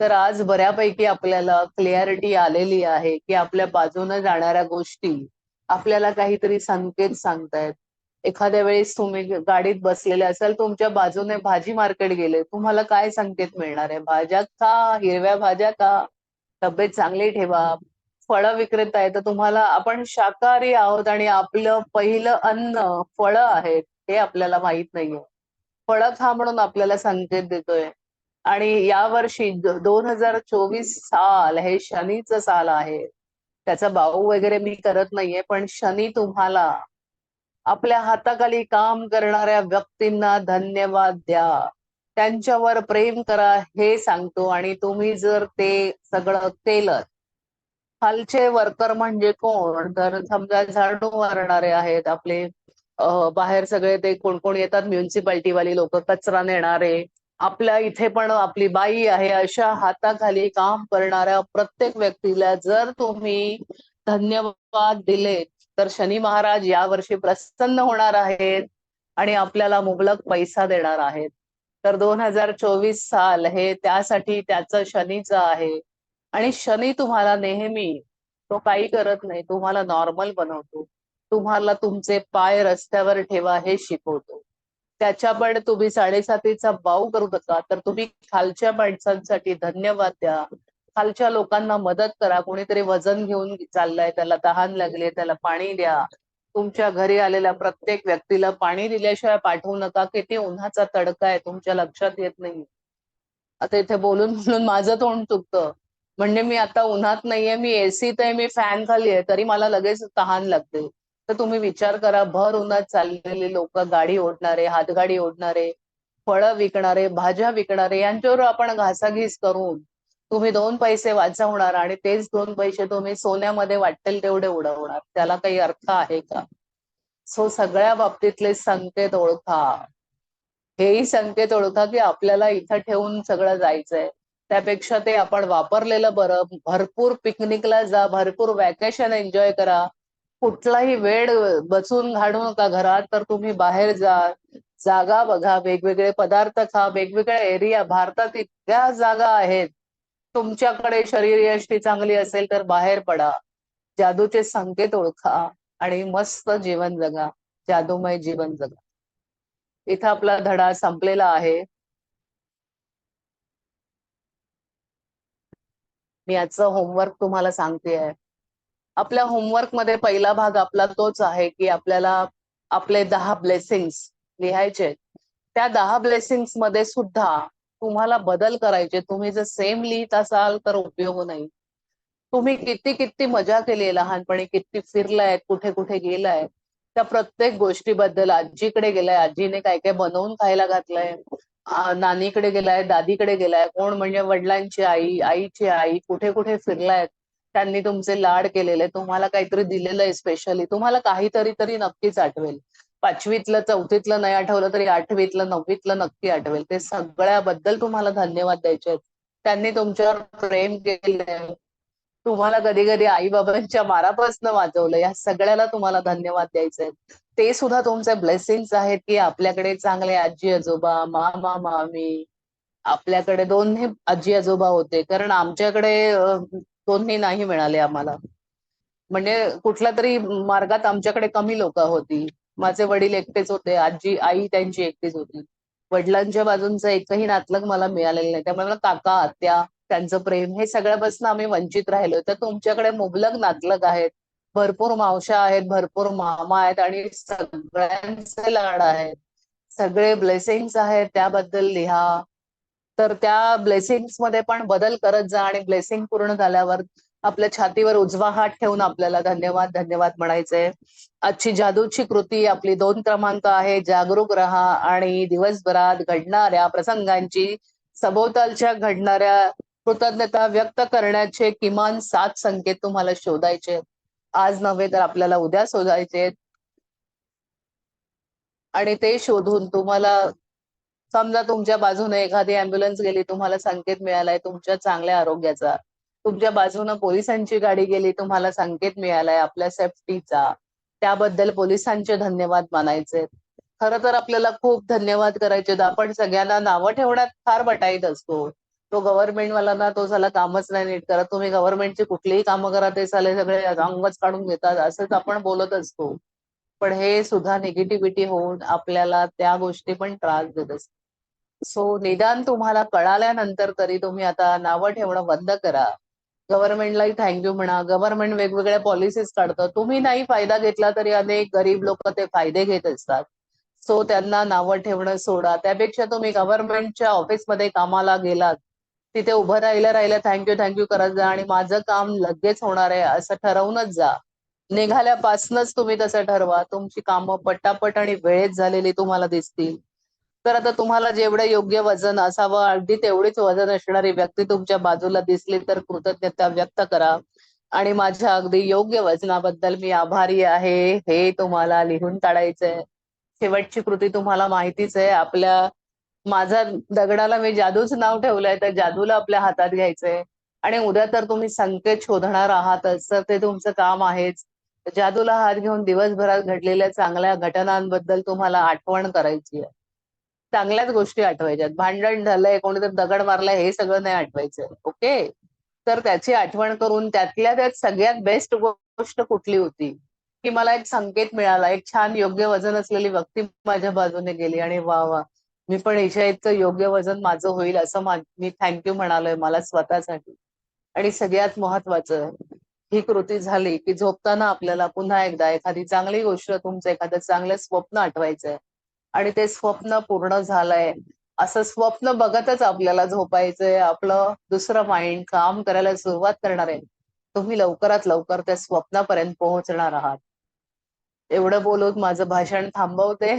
तर आज बऱ्यापैकी आपल्याला क्लिअरिटी आलेली आहे की आपल्या बाजूने जाणाऱ्या गोष्टी आपल्याला काहीतरी संकेत सांगतायत. एखाद्या वेळेस तुम्ही गाडीत बसलेले असाल, तुमच्या बाजूने भाजी मार्केट गेले, तुम्हाला काय संकेत मिळणार आहे? भाज्या खा, हिरव्या भाज्या खा, तब्येत चांगली ठेवा. फळं विक्रेता आहे तर तुम्हाला, आपण शाकाहारी आहोत आणि आपलं पहिलं अन्न फळं आहेत हे आपल्याला माहित नाहीये. फळं खा म्हणून आपल्याला संकेत देतोय. आणि यावर्षी 2024 साल हे शनीचं साल आहे. त्याचा बाऊ वगैरे मी करत नाहीये, पण शनी तुम्हाला आपल्या हाताखाली काम करणाऱ्या व्यक्तींना धन्यवाद द्या, त्यांच्यावर प्रेम करा हे सांगतो. आणि तुम्ही जर ते सगळं केलं, खालचे वर्कर म्हणजे कोण, तर समजा झाडू मारणारे आहेत आपले, बाहेर सगळे ते कोण कोण येतात, म्युन्सिपाल्टीवाली लोक, कचरा नेणारे, आपल्या इथे पण आपली बाई आहे, अशा हाताखाली काम करणाऱ्या प्रत्येक व्यक्तीला जर तुम्ही धन्यवाद दिले तर शनी महाराज यावर्षी प्रसन्न होणार आहेत आणि आपल्याला मुबलक पैसा देणार आहेत. तर 2024 साल हे त्यासाठी त्याचं शनीचं आहे. आणि शनी तुम्हाला नेहमी, तो काही करत नाही, तुम्हाला नॉर्मल बनवतो, तुम्हाला तुमचे पाय रस्त्यावर ठेवा हे शिकवतो. त्याच्याकडे तुम्ही 7.5चा बाऊ करू नका, तर तुम्ही खालच्या माणसांसाठी धन्यवाद द्या, खालच्या लोकांना मदत करा. कोणीतरी वजन घेऊन चाललाय, त्याला तहान लागले, त्याला पाणी द्या. तुमच्या घरी आलेल्या प्रत्येक व्यक्तीला पाणी दिल्याशिवाय पाठवू नका. किती उन्हाचा तडका आहे तुमच्या लक्षात येत नाही. आता इथे बोलून बोलून माझं तोंड चुकतं, म्हणजे मी आता उन्हात नाहीये, मी एसीत आहे, मी फॅन खाली आहे, तरी मला लगेच तहान लागते. तर तुम्ही विचार करा, भर उन्हात चाललेले लोक, गाडी ओढणारे, हातगाडी ओढणारे, फळं विकणारे, भाज्या विकणारे, यांच्यावर आपण घासाघीस करून तुम्ही 2 पैसे वाचवणार आणि तेच 2 पैसे तुम्ही सोन्यामध्ये वाटेल तेवढे उडवणार. त्याला काही अर्थ आहे का? सो सगळ्या बाबतीतले संकेत ओळखा. हेही संकेत ओळखा की आपल्याला इथं ठेवून सगळं जायचंय, त्यापेक्षा ते आपण वापरलेलं बरं. भरपूर पिकनिकला जा, भरपूर वॅकेशन एन्जॉय करा, कुठलाही वेळ बसून घालवू नका घरात. तर तुम्ही बाहेर जा, जागा बघा, वेगवेगळे पदार्थ खा, वेगवेगळ्या एरिया, भारतात इतक्या जागा आहेत. तुमच्याकडे शरीरयष्टी चांगली असेल तर बाहेर पडा, जादूचे संकेत ओळखा आणि मस्त जीवन जगा, जादूमय जीवन जगा. इथं आपला धडा संपलेला आहे. मी आजचं होमवर्क तुम्हाला सांगतेय. आपल्या होमवर्क मध्ये पहिला भाग आपला तोच आहे की आपल्याला आपले 10 ब्लेसिंग्स लिहायचे. त्या 10 ब्लेसिंग्स मध्ये सुद्धा तुम्हाला बदल करायचे. तुम्ही जर सेम लिहित असाल तर उपयोग नाही. तुम्ही किती किती मजा केली लहानपणी, किती फिरलाय, कुठे कुठे गेलाय, त्या प्रत्येक गोष्टीबद्दल, आजीकडे गेलाय, आजीने काय काय बनवून खायला घातलंय, नानीकडे गेलाय, दादीकडे गेलाय, कोण म्हणजे वडिलांची आई, आईची आई, कुठे कुठे फिरलाय, त्यांनी तुमचे लाड केलेले, तुम्हाला काहीतरी दिलेलं आहे स्पेशली, तुम्हाला काहीतरी तरी नक्कीच आठवेल. 5वीतलं 4थीतलं नाही आठवलं तरी 8वीतलं 9वीतलं नक्की आठवेल. ते सगळ्याबद्दल तुम्हाला धन्यवाद द्यायचे आहेत. त्यांनी तुमच्यावर प्रेम केलंय, तुम्हाला कधी कधी आई बाबांच्या मारापासून वाचवलं, या सगळ्याला तुम्हाला धन्यवाद द्यायचे आहेत. ते सुद्धा तुमचे ब्लेसिंग्स आहेत की आपल्याकडे चांगले आजी आजोबा, मामा मामी, आपल्याकडे दोन्ही आजी आजोबा होते, कारण आमच्याकडे दोन्ही नाही मिळाले आम्हाला. म्हणजे कुठल्या तरी मार्गात आमच्याकडे कमी लोक होती. माझे वडील एकटेच होते, आजी आई त्यांची एकटीच होती. वडिलांच्या बाजूंचं एकही नातलग मला मिळालेलं नाही, त्यामुळे मला काका आत्या त्यांचं प्रेम, हे सगळ्यापासून आम्ही वंचित राहिलो. तर तुमच्याकडे मुबलक नातलग आहेत, भरपूर मावश्या आहेत, भरपूर मामा आहेत आणि सगळ्यांचे लाड आहेत, सगळे ब्लेसिंग्स आहेत, त्याबद्दल लिहा. तर त्या ब्लेसिंग्स मध्ये पण बदल करत जा आणि ब्लेसिंग पूर्ण झाल्यावर आपल्या छातीवर उजवा हात ठेवून आपल्याला धन्यवाद धन्यवाद म्हणायचंय. आजची जादूची कृती आपली 2 क्रमांक आहे. जागरूक राहा आणि दिवसभरात घडणाऱ्या प्रसंगांची, सभोवतालच्या घडणाऱ्या कृतज्ञता व्यक्त करण्याचे किमान 7 संकेत तुम्हाला शोधायचे. आज नव्हे तर आपल्याला उद्या शोधायचे. आणि ते शोधून तुम्हाला, समजा तुमच्या बाजूने एखादी अँब्युलन्स गेली, तुम्हाला संकेत मिळालाय तुमच्या चांगल्या आरोग्याचा. तुमच्या बाजूने पोलिसांची गाडी गेली, तुम्हाला संकेत मिळालाय आपल्या सेफ्टीचा. त्याबद्दल पोलिसांचे धन्यवाद मानायचे. खरं तर आपल्याला खूप धन्यवाद करायचे. आपण सगळ्यांना नावं ठेवण्यात फार बटाईत असतो. तो गव्हर्नमेंटवाल्यांना तो साला कामच नाही नीट करत. तुम्ही गव्हर्नमेंटची कुठलीही कामं करा, ते साले सगळे अंगच काढून घेतात, असंच आपण बोलत असतो. पण हे सुद्धा निगेटिव्हिटी होऊन आपल्याला त्या गोष्टी पण त्रास देत असतात. सो निदान तुम्हाला कळाल्यानंतर तरी तुम्ही आता नावं ठेवणं बंद करा. गव्हर्नमेंटलाही थँक्यू म्हणा. गव्हर्नमेंट वेगवेगळ्या पॉलिसीज काढतं. तुम्ही नाही फायदा घेतला तरी अनेक गरीब लोक ते फायदे घेत असतात. सो त्यांना नावं ठेवणं सोडा. त्यापेक्षा तुम्ही गव्हर्नमेंटच्या ऑफिसमध्ये कामाला गेलात, तिथे उभं राहिलं थँक्यू करत जा आणि माझं काम लगेच होणार आहे असं ठरवूनच जा. निघाल्यापासूनच तुम्ही तसं ठरवा. तुमची कामं पटापट आणि वेळेत झालेली तुम्हाला दिसतील. तर आता तुम्हाला जेवढं योग्य वजन असावं, अगदी तेवढीच वजन असणारी व्यक्ती तुमच्या बाजूला दिसली तर कृतज्ञता व्यक्त करा आणि माझ्या अगदी योग्य वजनाबद्दल मी आभारी आहे हे तुम्हाला लिहून काढायचंय. शेवटची कृती तुम्हाला माहितीच आहे. माझा दगडाला मी जादूचं नाव ठेवलंय, तर जादूला आपल्या हातात घ्यायचंय. आणि उद्या तर तुम्ही संकेत शोधणार आहातच, तर ते तुमचं काम आहेच. जादूला हात घेऊन दिवसभरात घडलेल्या चांगल्या घटनांबद्दल तुम्हाला आठवण करायची आहे. चांगल्याच गोष्टी आठवायच्यात. भांडण झालंय, कोणीतरी दगड मारलाय, हे सगळं नाही आठवायचं. ओके. तर त्याची आठवण करून त्यातल्या त्यात सगळ्यात बेस्ट गोष्ट कुठली होती, की मला एक संकेत मिळाला, एक छान योग्य वजन असलेली व्यक्ती माझ्या बाजूने गेली आणि वा वा, मी पण हिच्या इतकं योग्य वजन माझं होईल असं मी थँक्यू म्हणालोय मला स्वतःसाठी. आणि सगळ्यात महत्वाचं, ही कृती झाली की झोपताना आपल्याला पुन्हा एकदा एखादी चांगली गोष्ट, तुमचं एखादं चांगलं स्वप्न आठवायचंय आणि ते स्वप्न पूर्ण झालंय असं स्वप्न बघतच आपल्याला झोपायचंय. आपलं दुसरं माइंड काम करायला सुरुवात करणार आहे. तुम्ही लवकरात लवकर त्या स्वप्नापर्यंत पोहोचणार आहात. एवढं बोलून माझं भाषण थांबवते.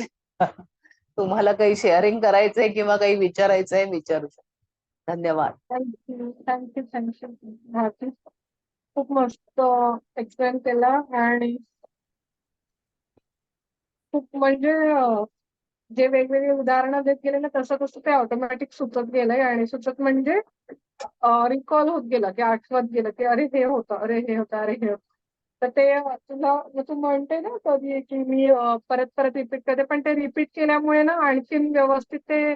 तुम्हाला काही शेअरिंग करायचंय किंवा काही विचारायचंय विचारू शकता. धन्यवाद. थँक्यू भारती. खूप मस्त एक्सप्लेन केला आणि खूप म्हणजे जे वेगवेगळे उदाहरणं देत गेले ना, तसं तसं ते ऑटोमॅटिक सुचत गेलंय आणि सुचत म्हणजे रिकॉल होत गेलं, की आठवत गेलं, की अरे हे होतं, अरे हे होतं, अरे हे होतं. तर ते तुला तू म्हणते ना कधी की मी परत परत रिपीट करते, पण ते रिपीट केल्यामुळे ना आणखीन व्यवस्थित ते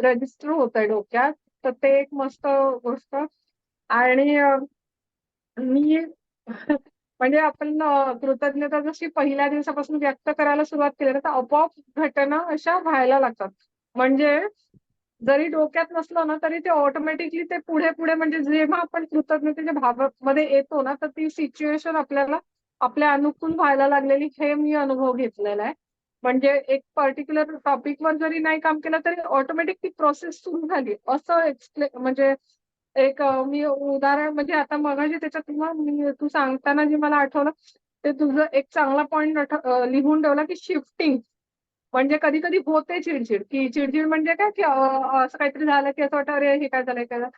रजिस्टर होत आहे डोक्यात. तर ते एक मस्त गोष्ट. आणि मी म्हणजे आपण कृतज्ञता जशी पहिल्या दिवसापासून व्यक्त करायला सुरुवात केली ना, तर आपोआप घटना अशा व्हायला लागतात. म्हणजे जरी डोक्यात नसलं ना, तरी ते ऑटोमॅटिकली ते पुढे पुढे म्हणजे जेव्हा आपण कृतज्ञतेच्या भावामध्ये येतो ना, तर ती सिच्युएशन आपल्याला आपल्या अनुकूल व्हायला लागलेली, हे मी अनुभव घेतलेला आहे. म्हणजे एक पर्टिक्युलर टॉपिकवर जरी नाही काम केलं तरी ऑटोमॅटिक ती प्रोसेस सुरू झाली असं म्हणजे एक मी उदाहरण म्हणजे आता मगाशी त्याच्यात तू सांगताना जे मला आठवलं, ते तुझं एक चांगला पॉइंट लिहून ठेवला की शिफ्टिंग. म्हणजे कधी कधी होते चिडचिड, की चिडचिड म्हणजे काय, की असं काहीतरी झालं की असं वाटतं अरे हे काय झालंय काय झालं.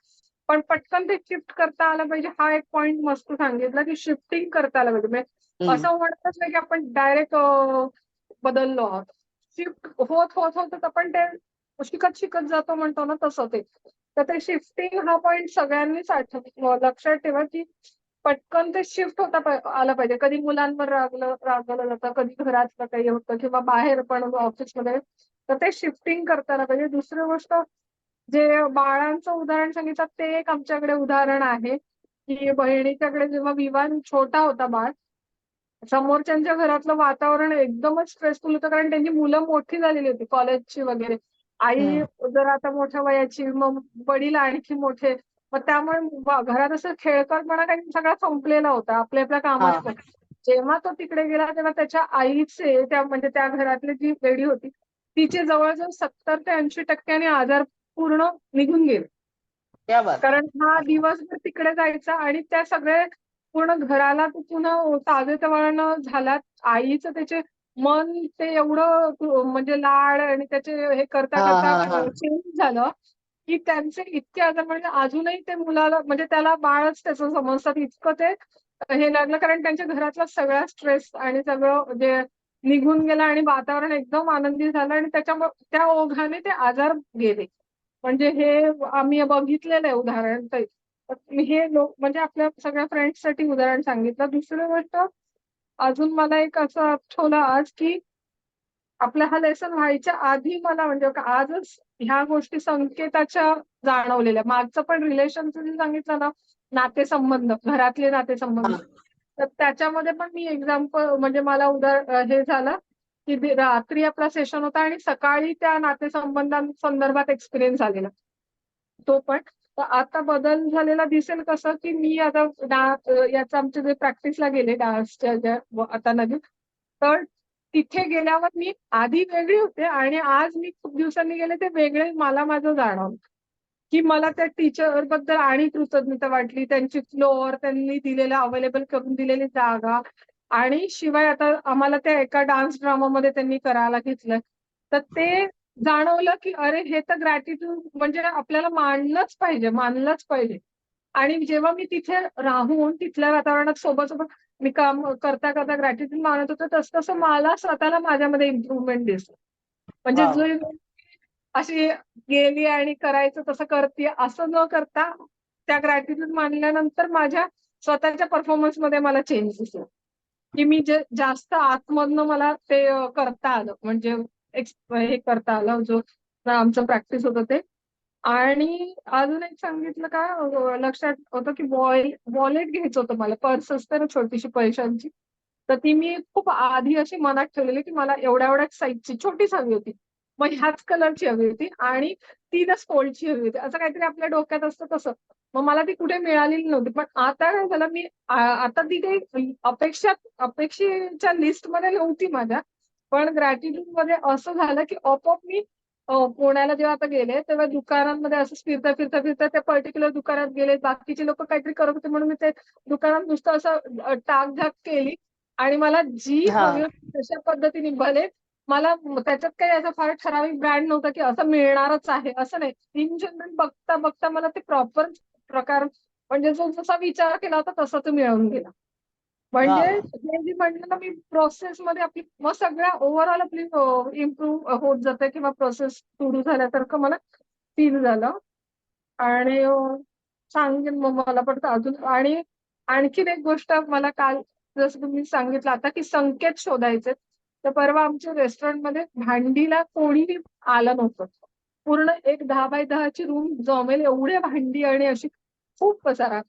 पण पटकन ते शिफ्ट करता आलं पाहिजे. हा एक पॉइंट मस्त सांगितला की शिफ्टिंग करता आलं पाहिजे. म्हणजे असं म्हणतच नाही की आपण डायरेक्ट बदललो आहोत. शिफ्ट होत होत होत आपण ते शिकत शिकत जातो म्हणतो ना, तसं ते. तर ते शिफ्टिंग हा पॉइंट सगळ्यांनीच लक्षात ठेवा, की पटकन ते शिफ्ट आलं पाहिजे. कधी मुलांवर रागवलं जातं, कधी घरातलं काही होतं किंवा बाहेर पण ऑफिसमध्ये. तर ते शिफ्टिंग करताना पाहिजे. दुसरी गोष्ट, जे बाळांचं उदाहरण सांगितलं ते एक आमच्याकडे उदाहरण आहे, की बहिणीच्याकडे जेव्हा विवान छोटा होता बाळ, समोरच्यांच्या घरातलं वातावरण एकदमच स्ट्रेसफुल होतं, कारण त्यांची मुलं मोठी झालेली होती कॉलेजची वगैरे. आई जर आता मोठ्या वयाची, मग वडील आणखी मोठे, मग त्यामुळे घरात असं खेळकरपणा काही सगळा संपलेला होता आपल्या आपल्या कामात पण. जेव्हा तो तिकडे गेला तेव्हा त्याच्या आईचे म्हणजे त्या घरातली जी लेडी होती तिचे जवळजवळ 70 ते 80% आजार पूर्ण निघून गेले. क्या बात. कारण हा दिवसभर तिकडे जायचा आणि त्या सगळे पूर्ण घराला पुन्हा ताजेतवानं झाला. आईचं त्याचे मन ते एवढं म्हणजे लाड आणि त्याचे हे करता करता चेंज झालं की त्यांचे इतके आजार, म्हणजे अजूनही ते मुलाला म्हणजे त्याला बाळच त्याचं समजतात इतकं ते हे लागलं. कारण त्यांच्या घरातला सगळा स्ट्रेस आणि सगळं जे निघून गेला आणि वातावरण एकदम आनंदी झालं आणि त्याच्यामुळे त्या ओघाने ते आजार गेले. म्हणजे हे आम्ही बघितलेलं आहे उदाहरण. हे लोक म्हणजे आपल्या सगळ्या फ्रेंड्ससाठी उदाहरण सांगितलं. दुसरी गोष्ट अजून मला एक असं आठवलं आज की आपला हा लेसन व्हायच्या आधी मला म्हणजे आजच ह्या गोष्टी संकेताच्या जाणवलेल्या. मागचं पण रिलेशनचं जे सांगितलं ना, नातेसंबंध, घरातले नातेसंबंध, तर त्याच्यामध्ये पण मी एक्झाम्पल म्हणजे मला हे झालं की रात्री आपला सेशन होता आणि सकाळी त्या नातेसंबंधांसंदर्भात एक्सपिरियन्स आलेला तो पण. तर आता बदल झालेला दिसेल कसं की मी आता याचं आमचे जे प्रॅक्टिसला गेले डान्सच्या ज्या आता नवीन, तर तिथे गेल्यावर मी आधी वेगळी होते आणि आज मी खूप दिवसांनी गेले ते वेगळे मला माझं जाणवलं की मला त्या टीचर बद्दल आणि कृतज्ञता वाटली. त्यांची फ्लोअर, त्यांनी दिलेलं अवेलेबल करून दिलेली जागा, आणि शिवाय आता आम्हाला त्या एका डान्स ड्रामामध्ये त्यांनी करायला घेतलं, तर ते जाणवलं की अरे हे तर ग्रॅटिट्यूड म्हणजे आपल्याला मानलंच पाहिजे. आणि जेव्हा मी तिथे राहून तिथल्या वातावरणात सोबत मी काम करता करता ग्रॅटिट्यूड मानत होते, तसं तसं मला स्वतःला माझ्यामध्ये इम्प्रुव्हमेंट दिसलं. म्हणजे जो अशी गेली आणि करायचं तसं करते असं न करता त्या ग्रॅटिट्यूड मानल्यानंतर माझ्या स्वतःच्या परफॉर्मन्स मध्ये मला चेंज दिसला की मी जे जास्त आतमधनं मला ते करता आलं, म्हणजे हे करता आलं जो आमचं प्रॅक्टिस होतं ते. आणि अजून एक सांगितलं का लक्षात होतं की वॉलेट घ्यायचं होतं मला. पर्स असते ना छोटीशी पैशांची, तर ती मी खूप आधी अशी मनात ठेवलेली की मला एवढ्या एवढ्या साईजची छोटीच हवी होती, मग ह्याच कलरची हवी होती आणि 3च फोल्डची हवी होती, असं काहीतरी आपल्या डोक्यात असतं तसं. मग मला ती कुठे मिळालेली नव्हती. पण आता काय झालं, मी आता ती काही अपेक्षेच्या लिस्टमध्ये नव्हती माझ्या, पण ग्रॅटिट्यूड मध्ये असं झालं की आपोआप मी पुण्याला जेव्हा आता गेले तेव्हा दुकानांमध्ये असं फिरता त्या पर्टिक्युलर दुकानात गेले. बाकीचे लोक काहीतरी करत होते म्हणून मी ते दुकानात नुसतं असं टाकझाक केली आणि मला जी हवी होती तशा पद्धतीने, भले मला त्याच्यात काही असं फार ठराविक ब्रँड नव्हता की असं मिळणारच आहे असं नाही. इन जनरल बघता बघता मला ते प्रॉपर प्रकार म्हणजे जो जसा विचार केला होता तसा तो मिळून गेला. म्हणजे हे जे म्हणलं ना मी प्रोसेस मध्ये आपली मग सगळ्या ओव्हरऑल आपली इम्प्रूव्ह होत जाते किंवा प्रोसेस सुरू झाल्यासारखं मला फील झालं. आणि सांगेन मग मला पडतं अजून. आणि आणखीन एक गोष्ट मला काल जसं तुम्ही सांगितलं आता की संकेत शोधायचे, तर परवा आमच्या रेस्टॉरंटमध्ये भांडीला कोणीही आलं नव्हतं. पूर्ण एक 10 बाय 10ची रूम जमेल एवढे भांडी आणि अशी खूप पसारा.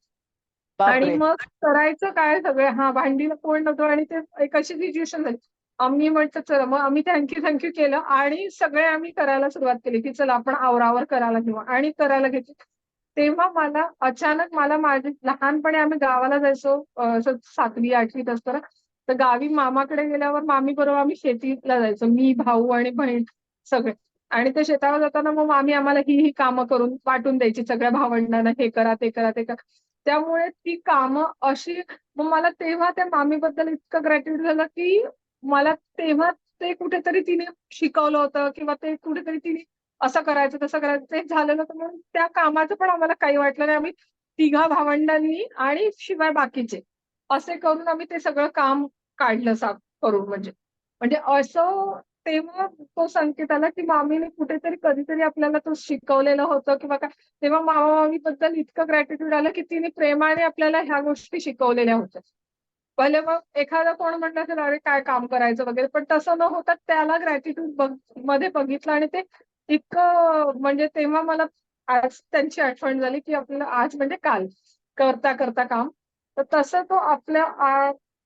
आणि मग करायचं काय सगळे भांडीला कोण नव्हतं आणि ते एक अशी सिच्युएशन झाली. आम्ही म्हटलं चला, मग आम्ही थँक्यू केलं आणि सगळे आम्ही करायला सुरुवात केली की चला आपण आवरावर करायला घेऊ आणि करायला घेतली. तेव्हा मला अचानक माझे लहानपणी आम्ही गावाला जायचो 7वी 8वीत असताना, तर गावी मामाकडे गेल्यावर मामी बरोबर आम्ही शेतीला जायचो, मी भाऊ आणि बहीण सगळे. आणि ते शेतावर जाताना मग मामी आम्हाला ही कामं करून वाटून द्यायची सगळ्या भावंडांना, हे करा ते करा ते करा. त्यामुळे ती कामं अशी, मग मला तेव्हा त्या मामीबद्दल इतकं ग्रॅटिट्यूड झालं की मला तेव्हा ते कुठेतरी तिने शिकवलं होतं किंवा ते कुठेतरी तिने असं करायचं तसं करायचं ते झालेलं होतं. म्हणून त्या कामाचं पण आम्हाला काही वाटलं नाही. आम्ही 3 भावंडांनी आणि शिवाय बाकीचे असे करून आम्ही ते सगळं काम काढलं साफ करून. म्हणजे असं तेव्हा तो संकेत आला की मामीने कुठेतरी कधीतरी आपल्याला तो शिकवलेलं होतं किंवा काय. तेव्हा मामी बद्दल इतकं ग्रॅटिट्यूड आलं की तिने प्रेमाने आपल्याला ह्या गोष्टी शिकवलेल्या होत्या. भले मग एखादा कोण म्हटलं असेल अरे काय काम करायचं वगैरे, पण तसं न होता त्याला ग्रॅटिट्यूड मध्ये बघितलं आणि ते इतकं म्हणजे तेव्हा मला आज त्यांची आठवण झाली की आपल्याला आज म्हणजे काल करता करता काम. तर तसं तो आपल्या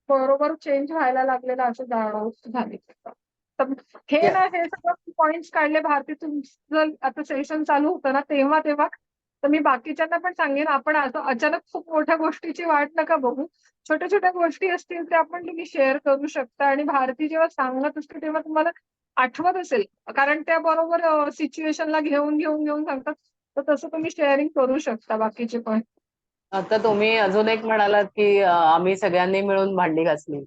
बरोबर चेंज व्हायला लागलेला असं जाणवत झाली. तर हे ना हे सगळं पॉइंट्स काढले भारती, तुमचं आता सेशन चालू होतं ना तेव्हा तर मी बाकीच्यांना पण सांगेन, आपण असं अचानक खूप मोठ्या गोष्टीची वाट नका बघू. छोट्या छोट्या गोष्टी असतील त्या पण तुम्ही शेअर करू शकता. आणि भारती जेव्हा सांगत असते तेव्हा तुम्हाला आठवत असेल, कारण त्या बरोबर सिच्युएशनला घेऊन सांगतात, तर तसं तुम्ही शेअरिंग करू शकता बाकीचे पण. आता तुम्ही अजून एक म्हणालात की आम्ही सगळ्यांनी मिळून भांडी घासली.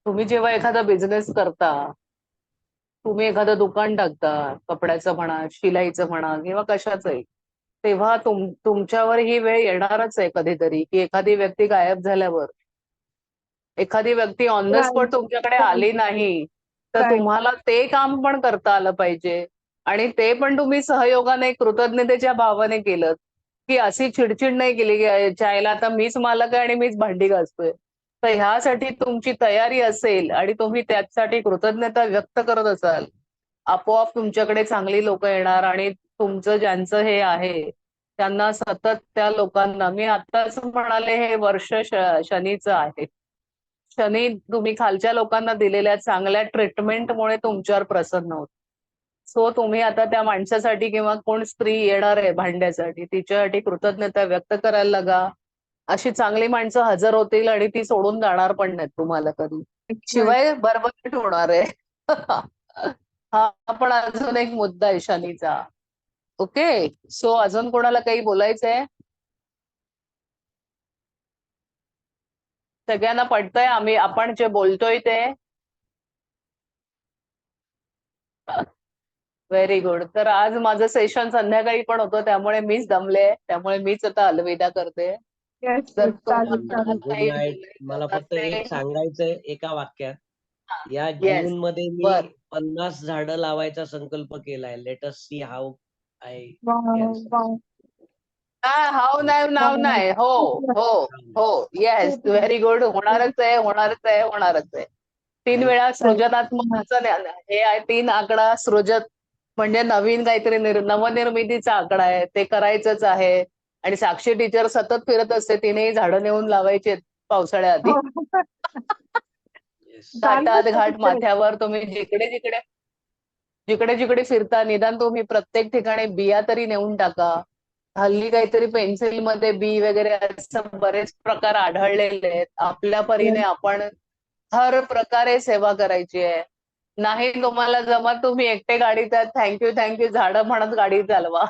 तुम्ही जेव्हा एखादा बिझनेस करता, तुम्ही एखादं दुकान टाकता, कपड्याचं म्हणा, शिलाईचं म्हणा किंवा कशाचंही, तेव्हा तुमच्यावर ही वेळ येणारच आहे कधीतरी, की एखादी व्यक्ती गायब झाल्यावर, एखादी व्यक्ती ऑन द स्पॉट तुमच्याकडे आली नाही, तर Right. तुम्हाला ते काम पण करता आलं पाहिजे. आणि ते पण तुम्ही सहयोगाने, कृतज्ञतेच्या भावाने केलं, की अशी चिडचिड नाही केली की चायला आता मीच मालक आहे आणि मीच भांडी घासतोय. तर ह्यासाठी तुमची तयारी असेल आणि तुम्ही त्यासाठी कृतज्ञता व्यक्त करत असाल, आपोआप तुमच्याकडे चांगली लोक येणार आणि तुमचं ज्यांचं हे आहे त्यांना सतत, त्या लोकांना, मी आत्ताच म्हणाले हे वर्ष शनीचं आहे. शनी तुम्ही खालच्या लोकांना दिलेल्या चांगल्या ट्रीटमेंटमुळे तुमच्यावर प्रसन्न होत. सो तुम्ही आता त्या माणसासाठी किंवा कोण स्त्री येणार आहे भांड्यासाठी, तिच्यासाठी कृतज्ञता व्यक्त करायला लागा. अशी चांगली माणसं हजर होतील आणि ती सोडून जाणार पण नाहीत तुम्हाला कधी. शिवाय बरबकट होणार आहे. हा पण अजून एक मुद्दा आहे शनीचा. ओके, सो अजून कोणाला काही बोलायचंय? सगळ्यांना पटतंय आपण जे बोलतोय ते? Very good. तर आज माझं सेशन संध्याकाळी पण होतं, त्यामुळे मीच दमले, त्यामुळे मीच आता अलविदा करते. Yes, तर yes, चालेल तुम्हाला चालेल. गुड काही नाईट. मला बोलायचं फक्त एक असेल, सांगायचंय एका वाक्यात. या येस, जून मध्ये मी बर. 50 झाडं लावायचा संकल्प केलाय. Let us see how I can. Wow. हाव नाही. हो हो हो, येस, व्हेरी गुड. होणारच आहे. 3 वेळा सृजनात्मकाचा हे आहे, 3 आकडा सृजत म्हणजे नवीन काहीतरी नवनिर्मितीचा आकडा आहे, ते करायचंच आहे. आणि साक्षी टीचर सतत फिरत असते, तिनेही झाडं नेऊन लावायची पावसाळ्याआधी. घाटात, घाट माथ्यावर तुम्ही जिकडे जिकडे फिरता, निदान तुम्ही प्रत्येक ठिकाणी बिया तरी नेऊन टाका. हल्ली काहीतरी पेन्सिल मध्ये बी वगैरे असं बरेच प्रकार आढळलेले आहेत. आपल्या परीने आपण हर प्रकारे सेवा करायची आहे. नाही तुम्हाला जमत, तुम्ही एकटे गाडीत थँक्यू झाडं म्हणत गाडी चालवा.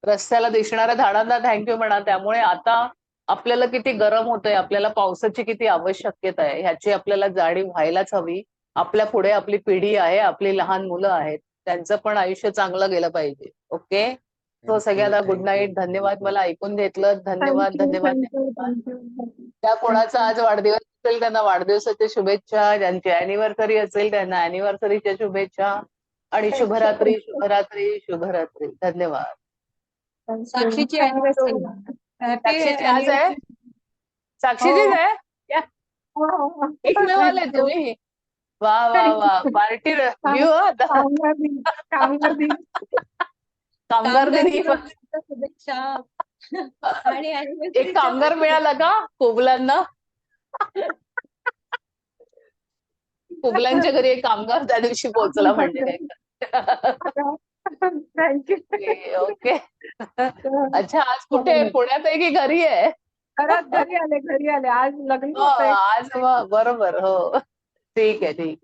रस्त्याला दिसणाऱ्या झाडांना थँक्यू म्हणा. त्यामुळे आता आपल्याला किती गरम होतंय, आपल्याला पावसाची किती आवश्यकता आहे ह्याची आपल्याला जाणीव व्हायलाच हवी. आपल्या पुढे आपली पिढी आहे, आपली लहान मुलं आहेत, त्यांचं पण आयुष्य चांगलं गेलं पाहिजे. ओके, तो सगळ्यांना गुड नाईट. धन्यवाद मला ऐकून घेतलं. धन्यवाद. त्या कोणाचा आज वाढदिवस असेल त्यांना वाढदिवसाच्या शुभेच्छा, ज्यांची अॅनिव्हर्सरी असेल त्यांना अॅनिव्हर्सरीच्या शुभेच्छा. आणि शुभरात्री. धन्यवाद. साक्षीची अॅनिव्हर्सरी. हॅपी साक्षीची आज आहे? साक्षीचीच आहे? या, एकमेवाले तुम्ही. वा, पार्टी न्यू आता. कामगार दिनी पण शुभेच्छा. आणि एक कामगार मिळाला का कुबलांना? कुबलांच्या घरी एक कामगार त्या दिवशी पोहोचला म्हणजे काय. ओके. अच्छा, आज कुठे आहे? पुण्यात आहे की घरी आहे? घरी आले आज लग्न हो, होतंय. आज बरोबर. हो, ठीक आहे.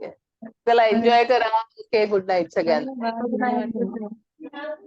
चला, एन्जॉय करा. ओके, गुड नाईट सगळ्यांना. धन्यवाद.